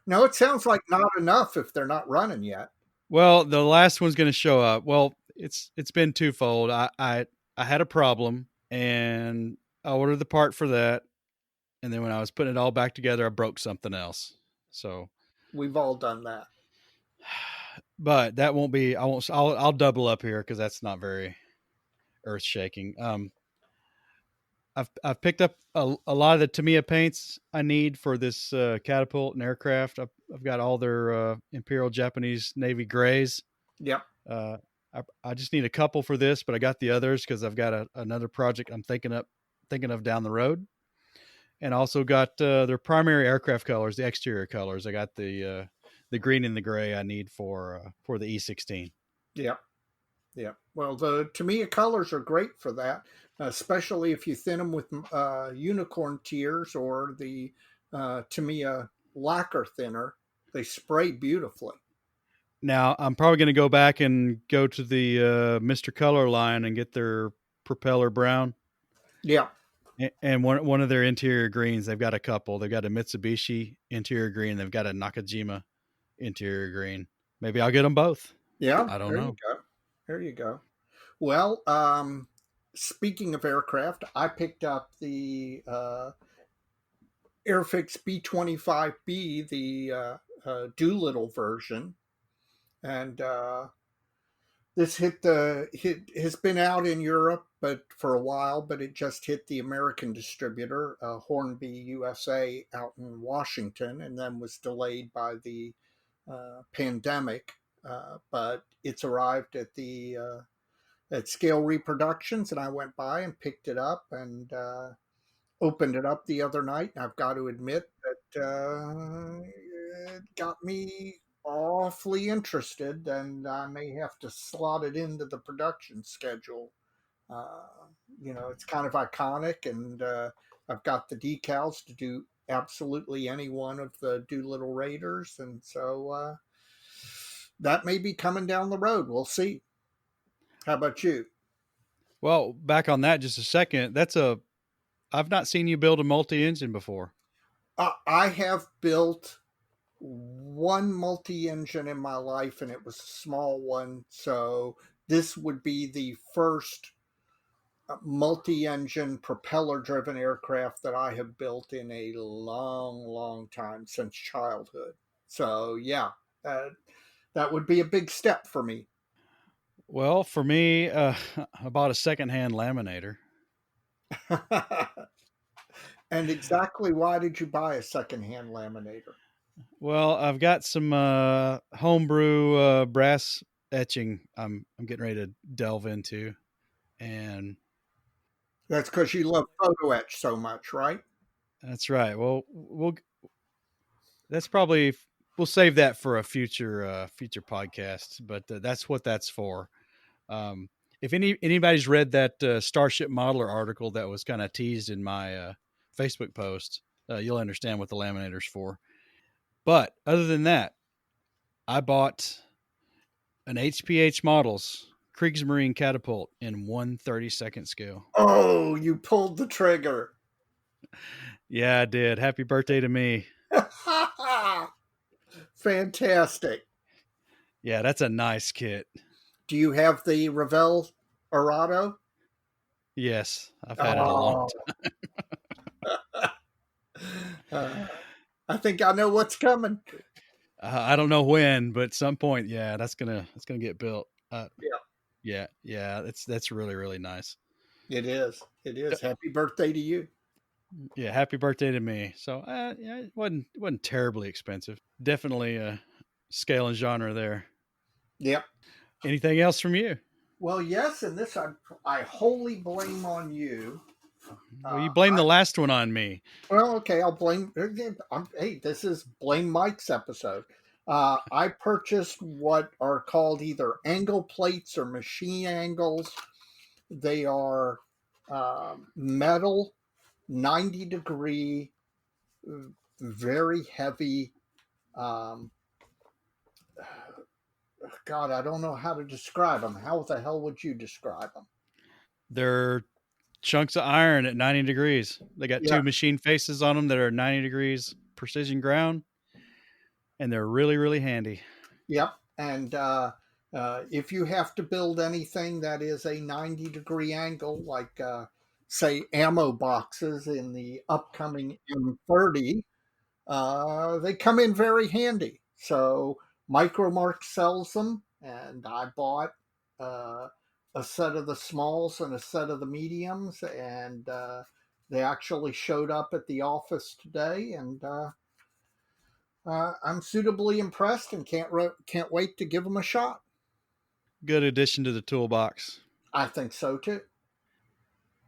No, it sounds like not enough if they're not running yet. Well, the last one's going to show up. Well, it's been twofold. I had a problem and I ordered the part for that, and then when I was putting it all back together, I broke something else. So We've all done that. but that won't be. I'll double up here because that's not very earth shaking. I've picked up a lot of the Tamiya paints I need for this catapult and aircraft. I've got all their Imperial Japanese Navy grays. Yep. I just need a couple for this, but I got the others because I've got another project I'm thinking of down the road, and also got their primary aircraft colors, the exterior colors. I got the green and the gray I need for the E16. Yep. Yep. Well, the Tamiya colors are great for that, especially if you thin them with unicorn tears or the Tamiya lacquer thinner. They spray beautifully. Now I'm probably going to go back and go to the Mr. Color line and get their propeller brown. Yeah. And one of their interior greens. They've got a couple. They've got a Mitsubishi interior green. They've got a Nakajima interior green. Maybe I'll get them both. Yeah. I don't know. There you go. Well, speaking of aircraft, I picked up the Airfix B-25B, the Doolittle version, and this has been out in Europe, but for a while, but it just hit the American distributor, Hornby USA, out in Washington, and then was delayed by the pandemic. But it's arrived at Scale Reproductions, and I went by and picked it up and opened it up the other night. And I've got to admit that it got me awfully interested, and I may have to slot it into the production schedule. Uh, it's kind of iconic, and I've got the decals to do absolutely any one of the Doolittle Raiders, and so that may be coming down the road. We'll see. How about you? Well, back on that just a second. I've not seen you build a multi-engine before. I have built one multi-engine in my life, and it was a small one. So this would be the first multi-engine propeller-driven aircraft that I have built in a long, long time, since childhood. So yeah, that would be a big step for me. Well, for me, I bought a secondhand laminator. And exactly why did you buy a secondhand laminator? Well, I've got some homebrew brass etching I'm getting ready to delve into, and That's because you love photo etch so much, right? that's right. Well, we'll save that for a future podcast, but that's what that's for. If anybody's read that Starship Modeler article that was kind of teased in my Facebook post, you'll understand what the laminator's for. But other than that, I bought an HPH Models Kriegsmarine catapult in 1/32 scale. Oh, you pulled the trigger. Yeah, I did. Happy birthday to me. Fantastic. Yeah, that's a nice kit. Do you have the Revell Arado? Yes, I've had it a long Oh, time. uh, I think I know what's coming. I don't know when, but at some point, yeah, that's gonna get built. Yeah, Yeah, that's really really nice. it is. It D- is. Happy birthday to you. Yeah, happy birthday to me. So, yeah, it wasn't terribly expensive. Definitely a scale and genre there. Yep. Anything else from you? Well, yes, and this I wholly blame on you. Well, you Uh, blame the last one on me. well, okay, I'll blame. Hey, this is Blame Mike's episode. I purchased what are called either angle plates or machine angles. They are metal, 90-degree, very heavy. Um, God, I don't know how to describe them. How the hell would you describe them? They're chunks of iron at 90 degrees. They got Yeah. two machine faces on them that are 90 degrees precision ground, and they're really really handy. Yep. And if you have to build anything that is a 90-degree angle, like, say, ammo boxes in the upcoming M30, they come in very handy. So Micromark sells them, and I bought uh, a set of the smalls and a set of the mediums, and they actually showed up at the office today, and I'm suitably impressed and can't wait to give them a shot. Good addition to the toolbox. I think so too.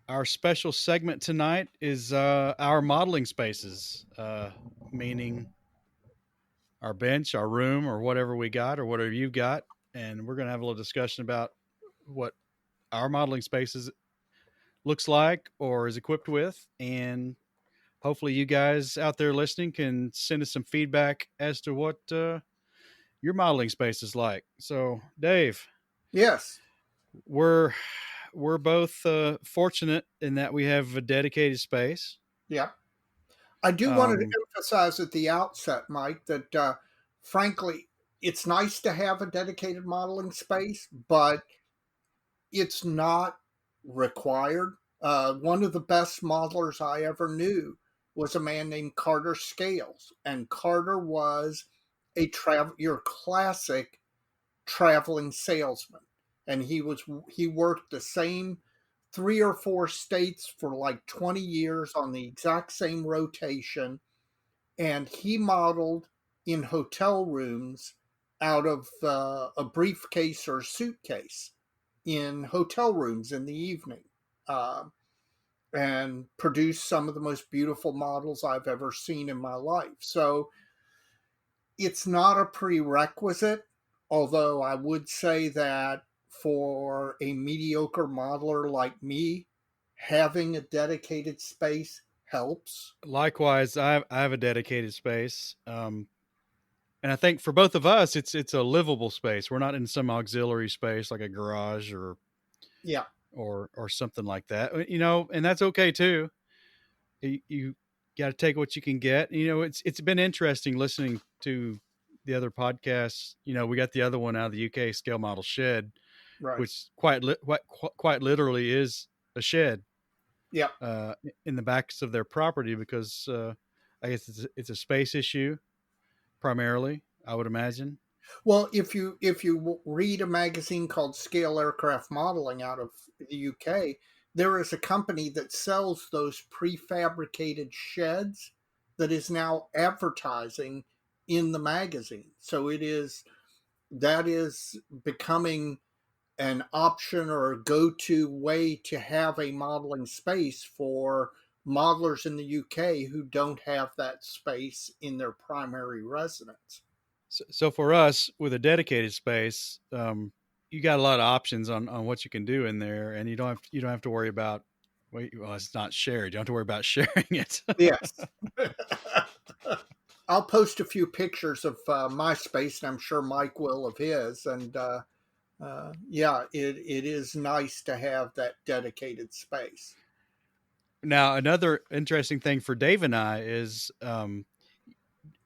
Our special segment tonight is our modeling spaces, meaning our bench, our room, or whatever we got, or whatever you've got. And we're going to have a little discussion about what our modeling spaces looks like or is equipped with. And hopefully, you guys out there listening can send us some feedback as to what your modeling space is like. So, Dave, Yes. we're we're both fortunate in that we have a dedicated space. Yeah. I do want to Um, emphasize at the outset, Mike, that frankly, it's nice to have a dedicated modeling space, but it's not required. One of the best modelers I ever knew was a man named Carter Scales, and Carter was your classic traveling salesman, and he worked the same 3 or 4 states for like 20 years on the exact same rotation, and he modeled in hotel rooms out of a briefcase or suitcase in hotel rooms in the evening, uh, and produced some of the most beautiful models I've ever seen in my life. So it's not a prerequisite, although I would say that for a mediocre modeler like me, having a dedicated space helps. Likewise, I have a dedicated space, and I think for both of us, it's a livable space. We're not in some auxiliary space like a garage Yeah, or something like that. And that's okay too. You got to take what you can get. It's been interesting listening to the other podcasts. We got the other one out of the UK, Scale Model Shed, right. which quite literally is a shed Yeah. uh, in the backs of their property because I guess it's a space issue primarily. I would imagine. Well, if you read a magazine called Scale Aircraft Modeling out of the UK, there is a company that sells those prefabricated sheds that is now advertising in the magazine. So that is becoming an option or a go-to way to have a modeling space for modelers in the UK who don't have that space in their primary residence. So for us with a dedicated space, you got a lot of options on what you can do in there, and you don't have to worry about. Well, it's not shared. You don't have to worry about sharing it. Yes. I'll post a few pictures of my space, and I'm sure Mike will of his. And Yeah, it is nice to have that dedicated space. Now, another interesting thing for Dave and I is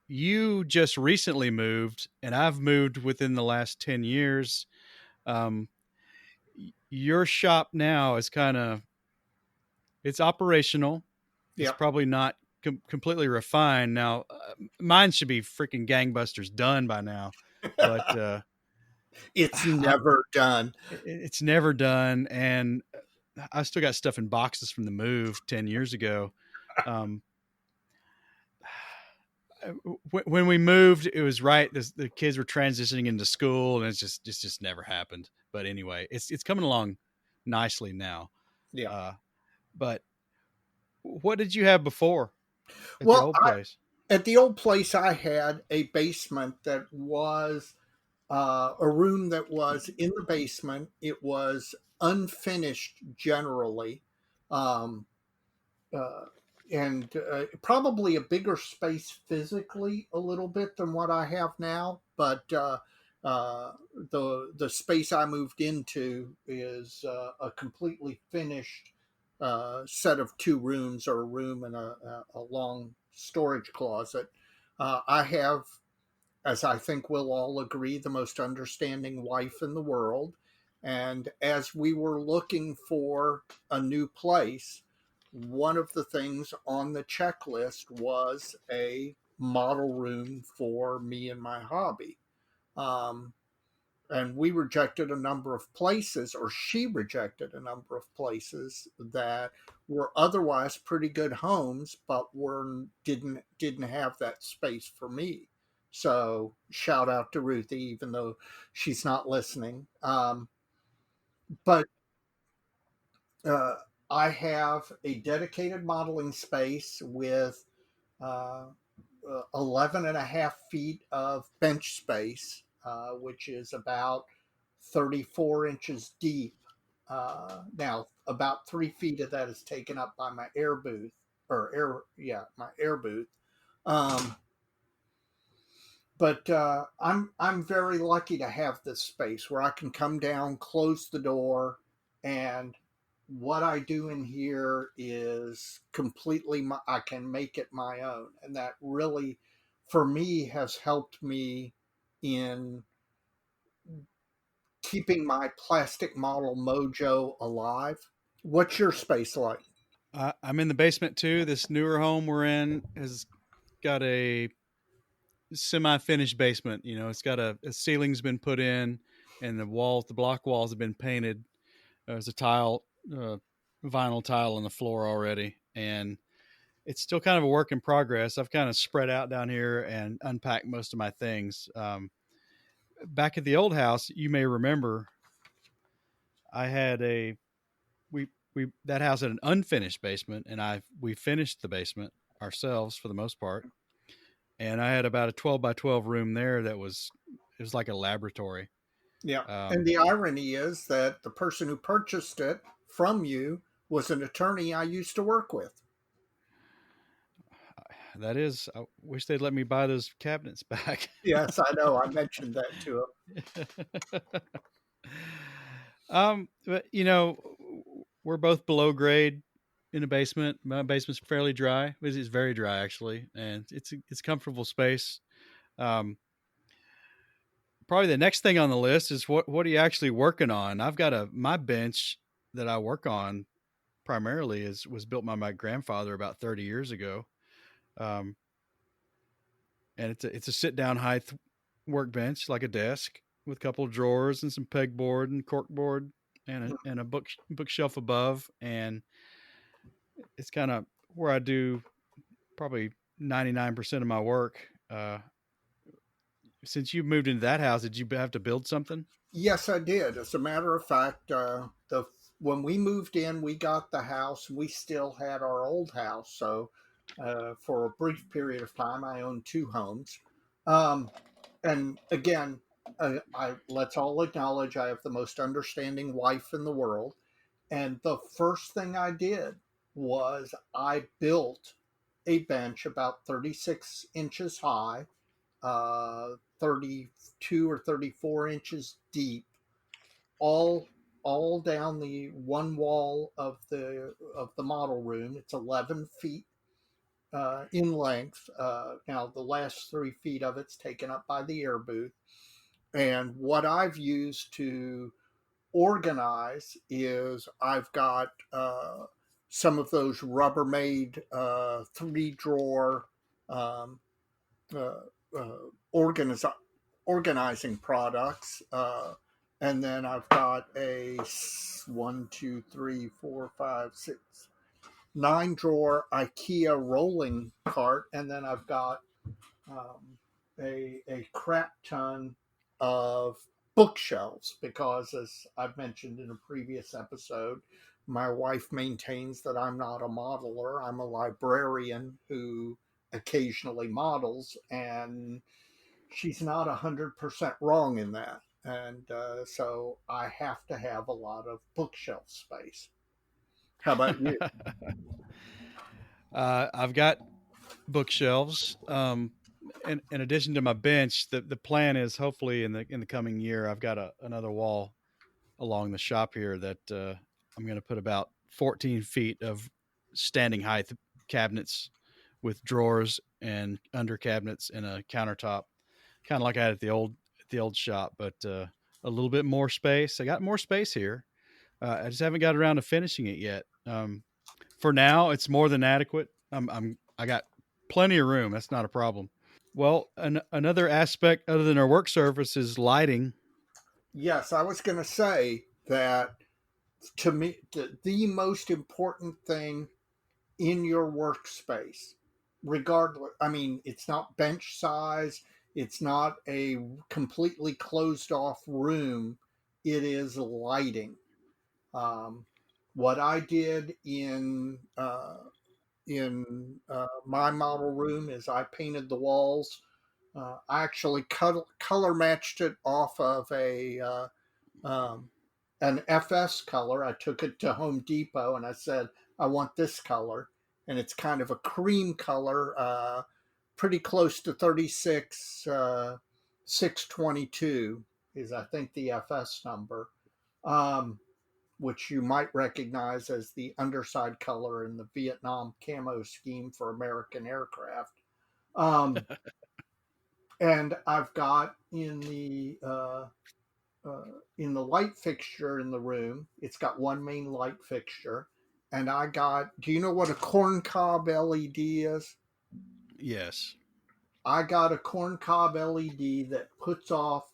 you just recently moved, and I've moved within the last 10 years. Um, your shop now is kind of, it's operational. It's Yep. probably not completely refined. Now, mine should be freaking gangbusters done by now, but It's never done. it's never done. And I still got stuff in boxes from the move 10 years ago. Um, when we moved, it was right. The kids were transitioning into school, and it's just never happened. But anyway, it's coming along nicely now. Yeah. Uh, but what did you have before at the Well, old place? at the old place, I had a basement that was a room that was in the basement. It was unfinished generally. Um, uh, and probably a bigger space physically a little bit than what I have now. But the space I moved into is a completely finished set of two rooms, or a room and a long storage closet. I have, as I think we'll all agree, the most understanding wife in the world. And as we were looking for a new place, one of the things on the checklist was a model room for me and my hobby. Um, and we rejected a number of places, or she rejected a number of places that were otherwise pretty good homes, but didn't have that space for me. So shout out to Ruthie, even though she's not listening. But uh, I have a dedicated modeling space with uh, 11 and a half feet of bench space, which is about 34 inches deep. Now, about 3 feet of that is taken up by my air booth, my air booth. Um, but I'm very lucky to have this space where I can come down, close the door, and what I do in here is completely I can make it my own, and that really, for me, has helped me in keeping my plastic model mojo alive. What's your space like? I'm in the basement too. This newer home we're in has got a semi-finished basement. You know, it's got a ceiling's been put in, and the block walls have been painted. There's a uh, vinyl tile on the floor already, and it's still kind of a work in progress. I've kind of spread out down here and unpacked most of my things. Back at the old house, you may remember, I had a we that house had an unfinished basement, and we finished the basement ourselves for the most part. And I had about a 12 by 12 room there that was it was like a laboratory. Yeah. And Um, the irony is that the person who purchased it from you was an attorney I used to work with. that is, I wish they'd let me buy those cabinets back. Yes, I know. I mentioned that to him. But you know, we're both below grade in the basement. My basement's fairly dry. It's very dry actually, and it's a comfortable space. Um, Probably the next thing on the list is what are you actually working on? I've got my bench that I work on primarily is was built by my grandfather about 30 years ago. Um, and it's a sit down height workbench, like a desk with a couple of drawers and some pegboard and corkboard and a bookshelf above. And it's kind of where I do probably 99% of my work. Since you moved into that house, did you have to build something? Yes, I did. As a matter of fact, the when we moved in, we got the house. We still had our old house, so for a brief period of time, I owned two homes. Um, and again, I let's all acknowledge I have the most understanding wife in the world. And the first thing I did was I built a bench about 36 inches high, 32 or 34 inches deep, all all down the one wall of the model room. It's 11 feet in length. Now the last 3 feet of it's taken up by the air booth. And what I've used to organize is I've got some of those Rubbermaid 3 drawer um, uh, uh, organizing products. And then I've got a 9 drawer IKEA rolling cart, and then I've got a crap ton of bookshelves because, as I've mentioned in a previous episode, my wife maintains that I'm not a modeler. I'm a librarian who occasionally models, and she's not 100% wrong in that. And so I have to have a lot of bookshelf space. How about you? I've got bookshelves. In addition to my bench, the plan is hopefully in the coming year, I've got another wall along the shop here that I'm going to put about 14 feet of standing height cabinets with drawers and under cabinets and a countertop, kind of like I had at the old shop, but a little bit more space. I got more space here. I just haven't got around to finishing it yet. For now, it's more than adequate. I got plenty of room. That's not a problem. Well, another aspect other than our work surface is lighting. Yes, I was going to say that to me, the most important thing in your workspace, regardless, I mean, it's not bench size, it's not a completely closed off room, it is lighting. Um, what I did in my model room is I painted the walls. I actually color matched it off of um, an FS color. I took it to Home Depot and I said, I want this color. And it's kind of a cream color, pretty close to 36, 622 is, I think, the FS number, um, which you might recognize as the underside color in the Vietnam camo scheme for American aircraft. Um, and I've got in the light fixture in the room, it's got one main light fixture. And I got, do you know what a corncob LED is? Yes. I got a corncob LED that puts off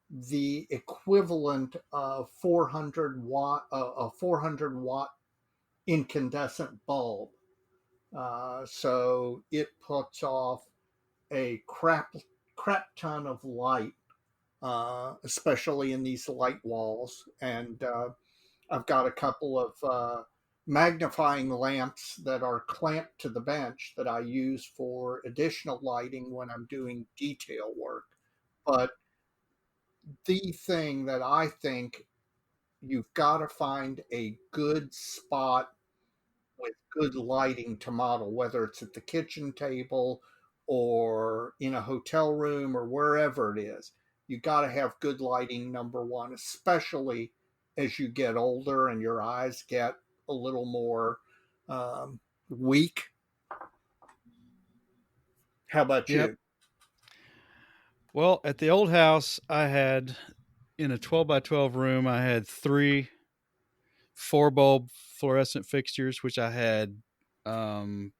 the equivalent of 400 watt incandescent bulb. So it puts off a crap ton of light, especially in these light walls. And I've got a couple of magnifying lamps that are clamped to the bench that I use for additional lighting when I'm doing detail work. But the thing that I think you've got to find a good spot with good lighting to model, whether it's at the kitchen table or in a hotel room or wherever it is. You got to have good lighting, number one, especially as you get older and your eyes get a little more weak. How about Yep. you? Well, at the old house, I had in a 12 by 12 room, I had three 4 bulb fluorescent fixtures, which I had um,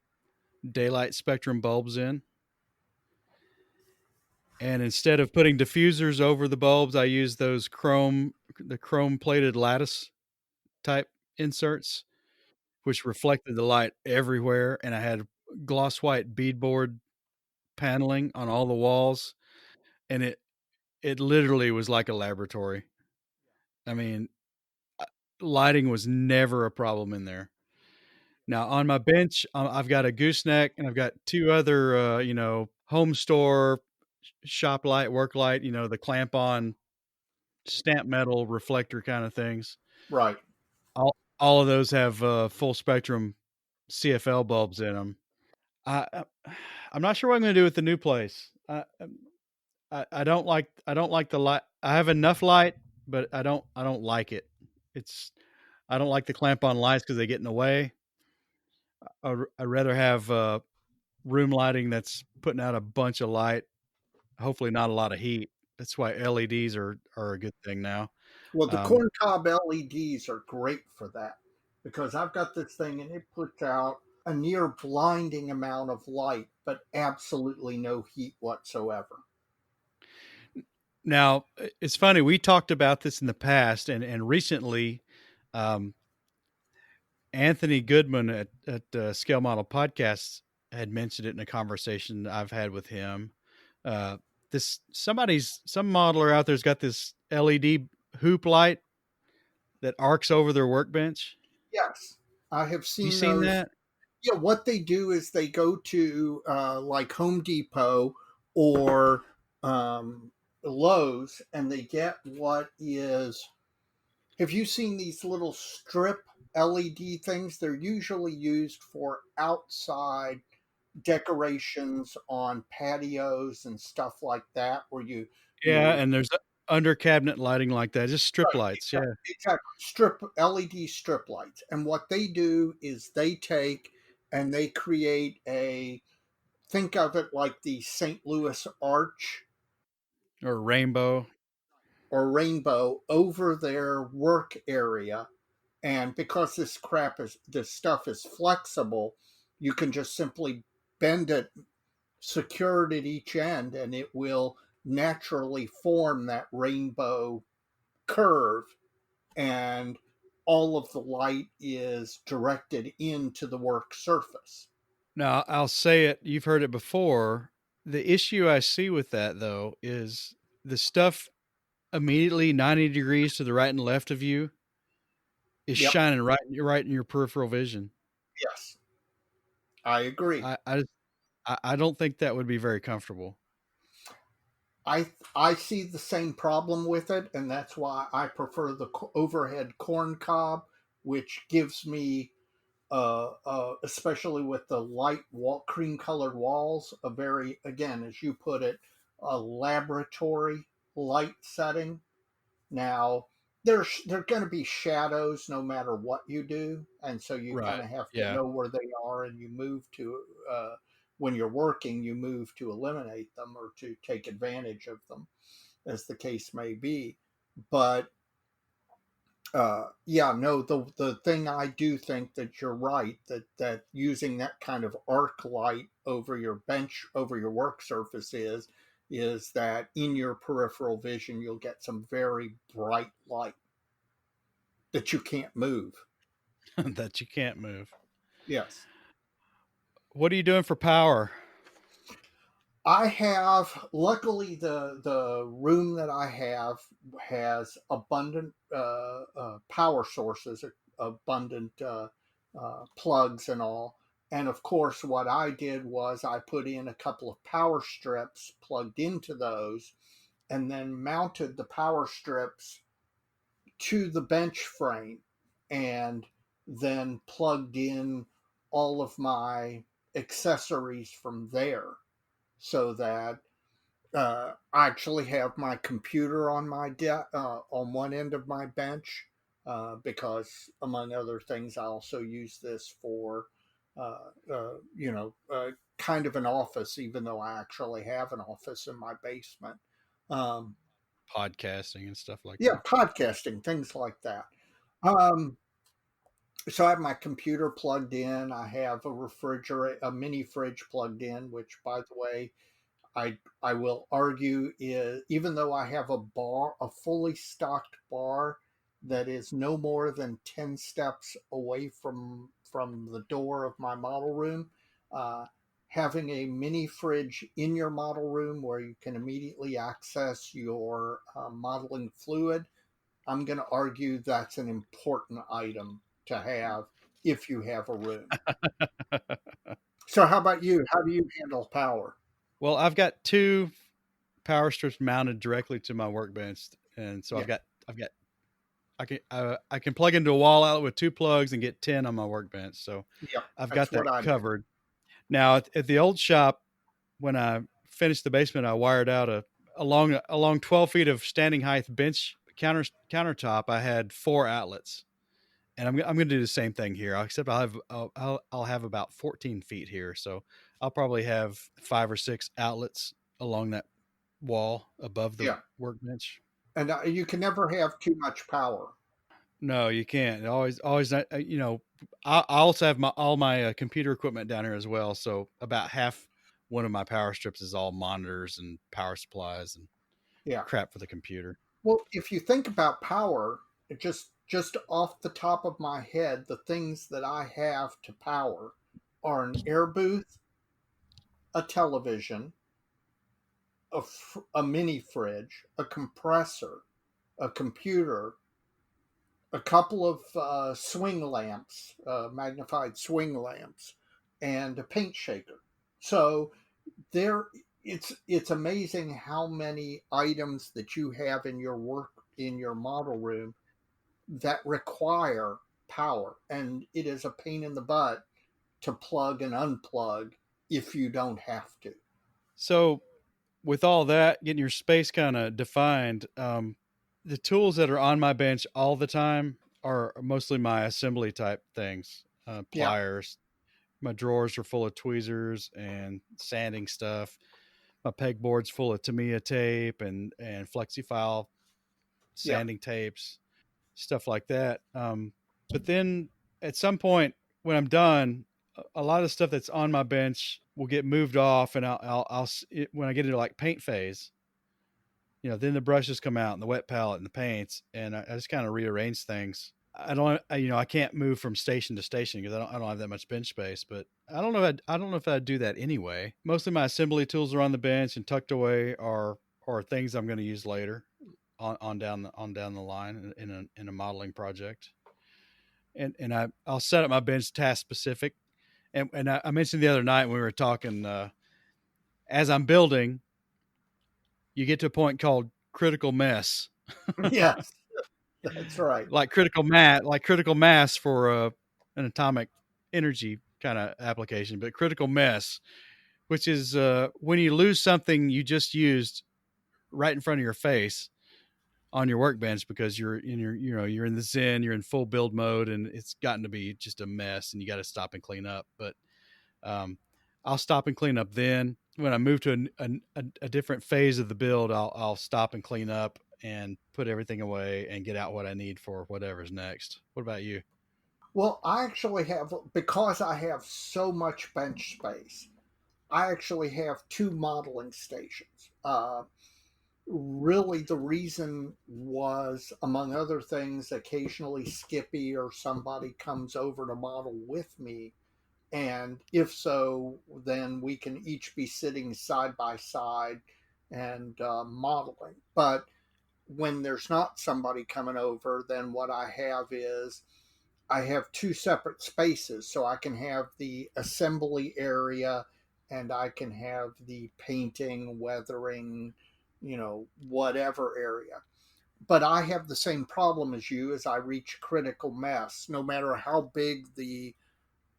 daylight spectrum bulbs in. And instead of putting diffusers over the bulbs, I used the chrome plated lattice type inserts, which reflected the light everywhere. And I had gloss white beadboard paneling on all the walls, and it literally was like a laboratory. I mean, lighting was never a problem in there. Now on my bench, I've got a gooseneck and I've got two other, home store shop light, work light, the clamp on stamp metal reflector kind of things. Right. All of those have full spectrum CFL bulbs in them. I'm not sure what I'm going to do with the new place. I don't like the light. I have enough light but I don't like it. It's I don't like the clamp on lights because they get in the way. I'd rather have room lighting that's putting out a bunch of light, hopefully not a lot of heat. That's why LEDs are a good thing now. Well, the Um, corncob LEDs are great for that because I've got this thing and it puts out a near blinding amount of light, but absolutely no heat whatsoever. Now it's funny, we talked about this in the past, and recently, um, Anthony Goodman at Scale Model Podcasts had mentioned it in a conversation I've had with him. Uh, some modeler out there's got this LED hoop light that arcs over their workbench. Yes, I have You seen seen those. that? Yeah, what they do is they go to like Home Depot or um, Lowe's and they get what is. Have you seen these little strip LED things? They're usually used for outside decorations on patios and stuff like that, where Yeah, you and there's under cabinet lighting like that, just strip right, lights. Yeah, exactly strip LED strip lights. And what they do is they take and they create a think of it like the St. Louis Arch or rainbow. or rainbow over their work area. And because this stuff is flexible, you can just simply bend it, secure it at each end, and it will naturally form that rainbow curve. And all of the light is directed into the work surface. Now, I'll say it, you've heard it before. The issue I see with that though is the stuff immediately 90 degrees to the right and left of you is Yep. shining right in your peripheral vision. Yes, I agree. I don't think that would be very comfortable. I see the same problem with it, and that's why I prefer the overhead corn cob, which gives me, especially with the light cream colored walls, a very, again, as you put it, a laboratory light setting. Now, there's going to be shadows no matter what you do, and so you kind Right. of have to Yeah. know where they are, and you move to when you're working, you move to eliminate them or to take advantage of them, as the case may be. But yeah, no, the thing I do think that you're right that using that kind of arc light over your bench over your work surface is that in your peripheral vision you'll get some very bright light that you can't move. That you can't move. Yes. What are you doing for power? I have luckily the room that I have has abundant power sources, abundant plugs and all. And of course, what I did was I put in a couple of power strips plugged into those, and then mounted the power strips to the bench frame, and then plugged in all of my accessories from there so that I actually have my computer on on one end of my bench because, among other things, I also use this for, kind of an office, even though I actually have an office in my basement. Um, Podcasting and stuff like yeah, that. podcasting, things like that. Um, so I have my computer plugged in. I have a mini fridge plugged in, which, by the way, I will argue is even though I have a fully stocked bar that is no more than 10 steps away from the door of my model room, uh, having a mini fridge in your model room where you can immediately access your modeling fluid, I'm going to argue that's an important item to have if you have a room. So how about you? How do you handle power? Well, I've got two power strips mounted directly to my workbench, and so Yeah, I've got I can plug into a wall outlet with two plugs and get 10 on my workbench. So yeah, I've that's got what that I do. covered. Now at the old shop, when I finished the basement, I wired out a along 12 feet of standing height bench countertop, I had 4 outlets, and I'm going to do the same thing here. Except I'll have about 14 feet here, so I'll probably have 5 or 6 outlets along that wall above the Yeah. workbench. And you can never have too much power. No, you can't. Always. I also have all my computer equipment down here as well. So about half one of my power strips is all monitors and power supplies and Yeah. crap for the computer. Well, if you think about power, just off the top of my head, the things that I have to power are an air booth, a television, a mini fridge, a compressor, a computer, a couple of swing lamps, magnified swing lamps, and a paint shaker. So there, it's amazing how many items that you have in your work in your model room that require power, and it is a pain in the butt to plug and unplug if you don't have to. So with all that, getting your space kind of defined, the tools that are on my bench all the time are mostly my assembly type things, Yeah, pliers. My drawers are full of tweezers and sanding stuff. My pegboard's full of Tamiya tape and FlexiFile yeah. sanding tapes, stuff like that. But then at some point when I'm done, a lot of stuff that's on my bench will get moved off, and when I get into like paint phase, then the brushes come out and the wet palette and the paints, and I just kind of rearrange things. I can't move from station to station because I don't have that much bench space. But I don't know if I'd do that anyway. Mostly my assembly tools are on the bench and tucked away are things I'm going to use later on down the line in a modeling project. And I'll set up my bench task specific. And I mentioned the other night when we were talking, as I'm building, you get to a point called critical mess. Yes, that's right. Like critical mass for an atomic energy kind of application, but critical mess, which is when you lose something you just used right in front of your face on your workbench because you're in the zen, you're in full build mode, and it's gotten to be just a mess, and you got to stop and clean up. But um, I'll stop and clean up. Then when I move to a different phase of the build, I'll stop and clean up and put everything away and get out what I need for whatever's next. What about you? Well, I actually have, because I have so much bench space, I actually have two modeling stations. Really, the reason was, among other things, occasionally Skippy or somebody comes over to model with me. And if so, then we can each be sitting side by side and modeling. But when there's not somebody coming over, then what I have is I have two separate spaces. So I can have the assembly area and I can have the painting, weathering, whatever area. But I have the same problem as you as I reach critical mass. No matter how big the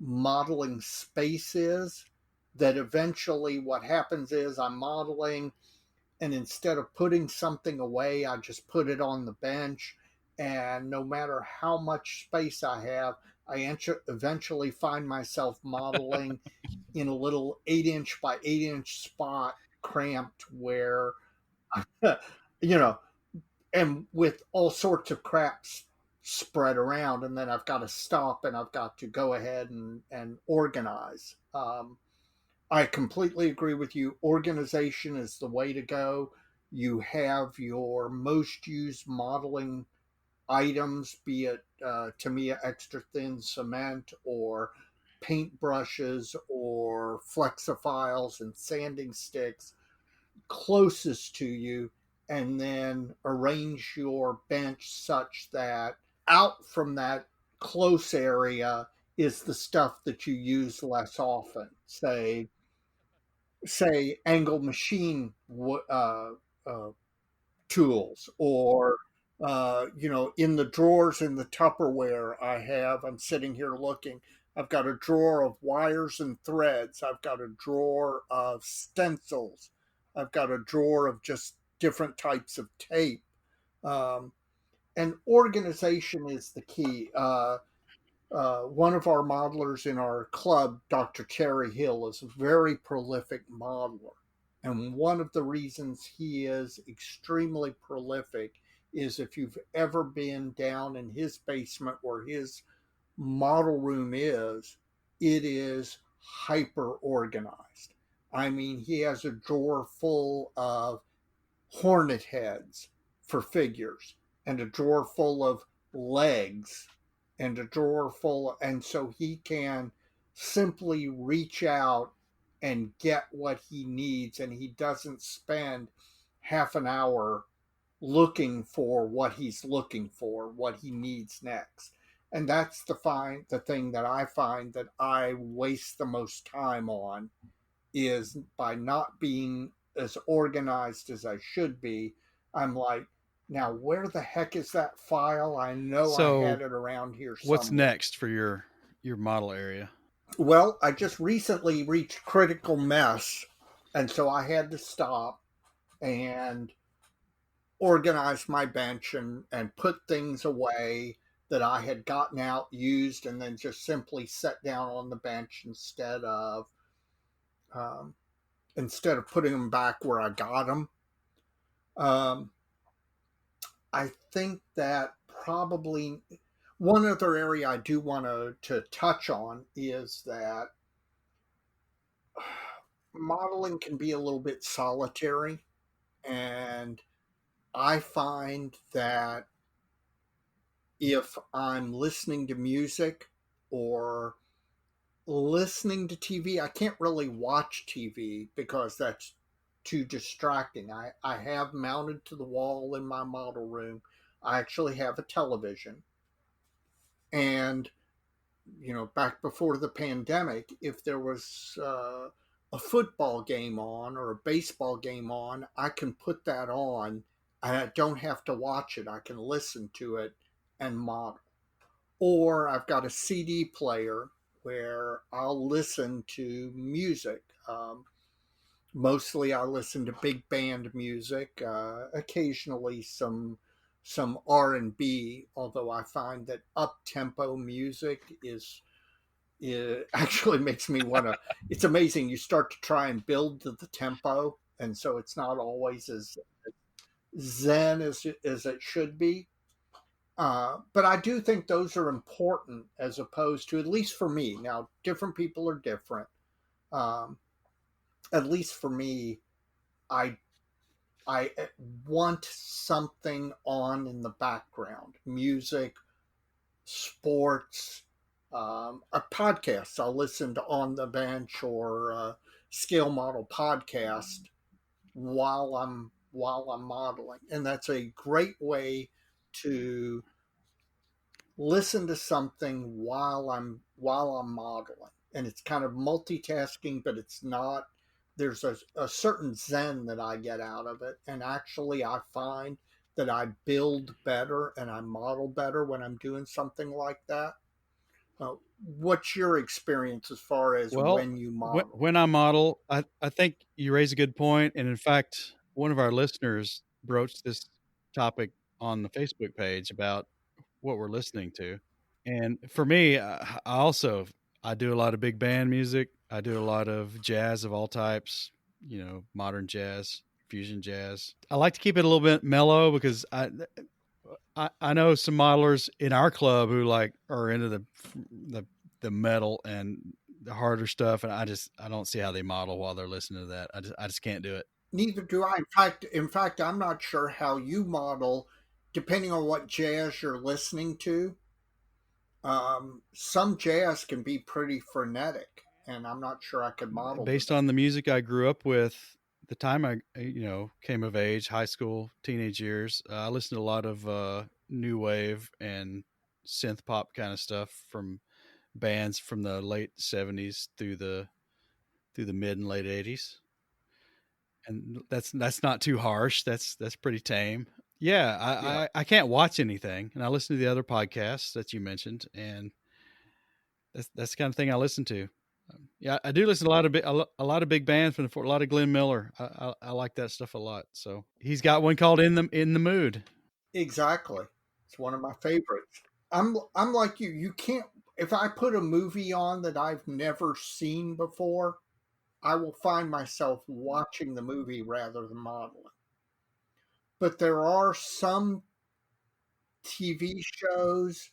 modeling space is, that eventually what happens is I'm modeling, and instead of putting something away, I just put it on the bench. And no matter how much space I have, I eventually find myself modeling in a little 8-inch by 8-inch spot, cramped, where, you know, and with all sorts of craps spread around. And then I've got to stop and I've got to go ahead and organize. I completely agree with you. Organization is the way to go. You have your most used modeling items, be it Tamiya extra thin cement or paint brushes or flexophiles and sanding sticks closest to you, and then arrange your bench such that out from that close area is the stuff that you use less often. Say angle machine uh, tools, or in the drawers in the Tupperware I'm sitting here looking. I've got a drawer of wires and threads. I've got a drawer of stencils. I've got a drawer of just different types of tape. And organization is the key. One of our modelers in our club, Dr. Terry Hill, is a very prolific modeler. And one of the reasons he is extremely prolific is if you've ever been down in his basement where his model room is, it is hyper organized. I mean, he has a drawer full of hornet heads for figures and a drawer full of legs and a drawer full and so he can simply reach out and get what he needs, and he doesn't spend half an hour looking for what he's looking for, what he needs next. And that's the thing that I find that I waste the most time on, is by not being as organized as I should be. I'm like, now where the heck is that file? I know I So had it around here what's somewhere. next for your model area? Well, I just recently reached critical mass, and so I had to stop and organize my bench and put things away that I had gotten out, used, and then just simply set down on the bench um, instead of putting them back where I got them. Um, I think that probably one other area I do want to touch on is that modeling can be a little bit solitary. And I find that if I'm listening to music or listening to TV, I can't really watch TV because that's too distracting. I have mounted to the wall in my model room, I actually have a television. And, back before the pandemic, if there was a football game on or a baseball game on, I can put that on and I don't have to watch it. I can listen to it and model. Or I've got a CD player where I'll listen to music. Mostly I listen to big band music, occasionally some R&B, although I find that up tempo music is it actually makes me want to. It's amazing. You start to try and build to the tempo, and so it's not always as zen as it should be. But I do think those are important, as opposed to, at least for me. Now, different people are different. Um, at least for me, I I want something on in the background, music, sports, a podcast. I'll listen to On the Bench or Scale Model podcast while I'm modeling, and that's a great way to listen to something while I'm modeling. And it's kind of multitasking, but it's not. There's a certain zen that I get out of it, and actually I find that I build better and I model better when I'm doing something like that. What's your experience as far as Well, when you model? when I model, I think you raise a good point, and in fact, one of our listeners broached this topic on the Facebook page about what we're listening to. And for me, I do a lot of big band music. I do a lot of jazz of all types, modern jazz, fusion jazz. I like to keep it a little bit mellow because I know some modelers in our club who like are into the the metal and the harder stuff, and I don't see how they model while they're listening to that. I just can't do it. Neither do I. In fact, I'm not sure how you model, depending on what jazz you're listening to. Some jazz can be pretty frenetic, and I'm not sure I could model to Based that. on the music I grew up with, the time I came of age, high school, teenage years, I listened to a lot of new wave and synth pop kind of stuff from bands from the late '70s through the mid and late '80s, and that's not too harsh. That's pretty tame. Yeah, Yeah, I can't watch anything, and I listen to the other podcasts that you mentioned, and that's the kind of thing I listen to. Yeah, I do listen to a lot of big bands from a lot of Glenn Miller. I like that stuff a lot. So he's got one called In the Mood. exactly. It's one of my favorites. I'm like you. You can't. If I put a movie on that I've never seen before, I will find myself watching the movie rather than modeling. But there are some TV shows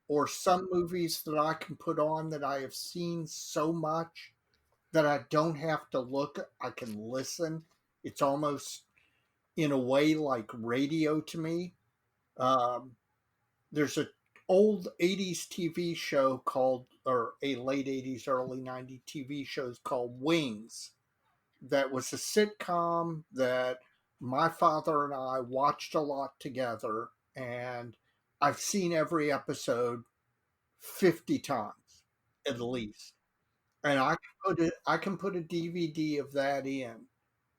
or some movies that I can put on that I have seen so much that I don't have to look, I can listen. It's almost in a way like radio to me. Um, there's a old 80s TV show called, or a late 80s, early 90s TV shows called Wings, that was a sitcom that my father and I watched a lot together, and I've seen every episode 50 times at least. And I can put a DVD of that in,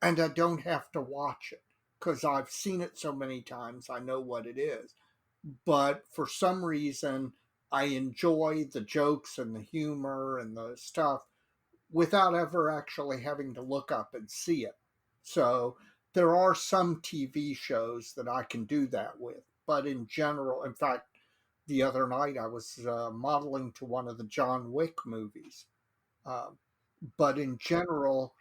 and I don't have to watch it because I've seen it so many times. I know what it is. But for some reason, I enjoy the jokes and the humor and the stuff without ever actually having to look up and see it. So there are some TV shows that I can do that with. But in general, in fact, the other night I was modeling to one of the John Wick movies. Um, but in general,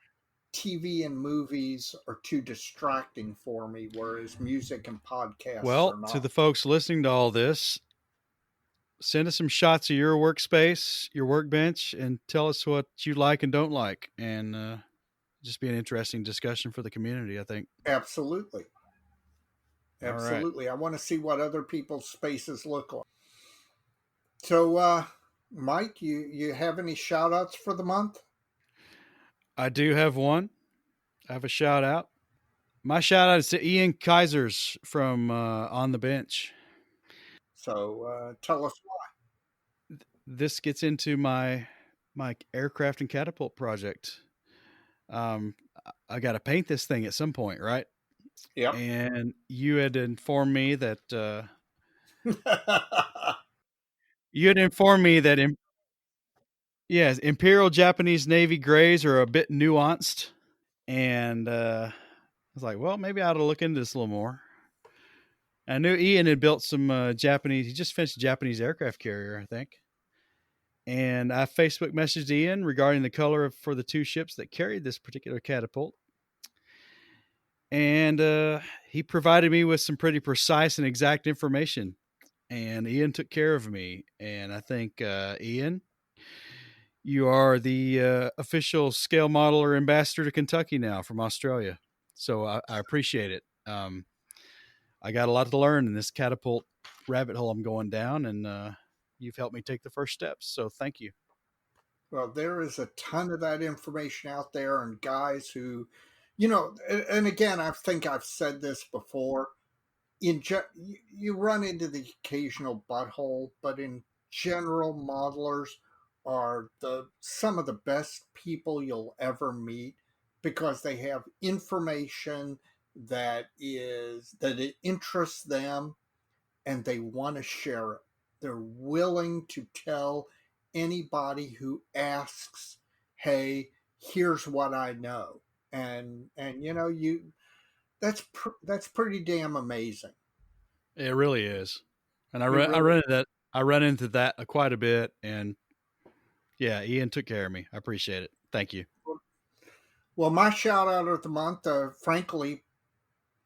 TV and movies are too distracting for me, whereas music and podcasts are Well, to not. the folks listening to all this, send us some shots of your workspace, your workbench, and tell us what you like and don't like. And just be an interesting discussion for the community, I think. Absolutely. All right. Absolutely. I want to see what other people's spaces look like. So, Mike, you have any shout outs for the month? I do have one. I have a shout out. My shout out is to Ian Kaisers from On the Bench. So, tell us This gets into my aircraft and catapult project. Um, I got to paint this thing at some point, right? Yep. And you had informed me that yes, Imperial Japanese Navy grays are a bit nuanced, and I was like, well, maybe I ought to look into this a little more. I knew Ian had built some Japanese. He just finished a Japanese aircraft carrier, I think. And I Facebook messaged Ian regarding the color for the two ships that carried this particular catapult. And he provided me with some pretty precise and exact information. And Ian took care of me. And I think, Ian, you are the official scale modeler ambassador to Kentucky now from Australia. So I appreciate it. I got a lot to learn in this catapult rabbit hole I'm going down, and you've helped me take the first steps. So thank you. Well, there is a ton of that information out there, and guys who, and again, I think I've said this before. You run into the occasional butthole, but in general, modelers are the some of the best people you'll ever meet because they have information that it interests them and they want to share it. They're willing to tell anybody who asks, "Hey, here's what I know," and you that's pretty damn amazing. It really is, and It really. I run into that quite a bit, and yeah, Ian took care of me. I appreciate it. Thank you. Well, my shout out of the month, frankly,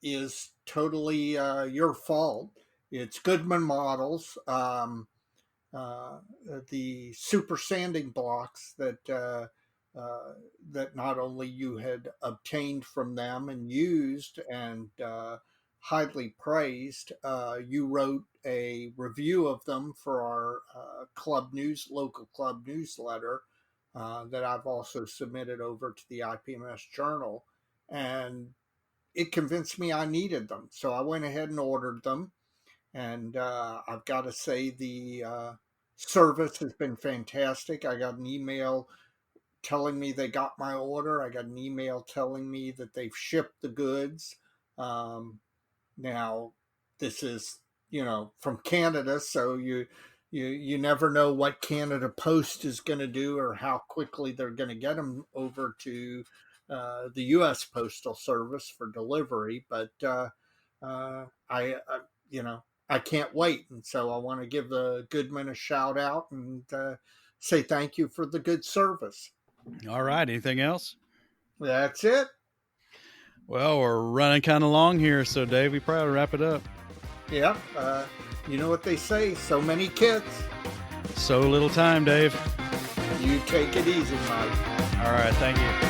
is totally your fault. It's Goodman Models. Uh, the super sanding blocks that not only you had obtained from them and used and highly praised, you wrote a review of them for our local club newsletter that I've also submitted over to the IPMS Journal, and it convinced me I needed them, so I went ahead and ordered them, and I've got to say the service has been fantastic. I got an email telling me they got my order. I got an email telling me that they've shipped the goods. Um, Now, this is from Canada, so you never know what Canada Post is going to do or how quickly they're going to get them over to the U.S. Postal Service for delivery. But I I can't wait. And so I want to give the Goodman a shout out and say thank you for the good service. All right. Anything else? That's it. Well, we're running kind of long here, so Dave, we probably wrap it up. Yeah. You know what they say, so many kids. So little time, Dave. You take it easy, Mike. All right. Thank you.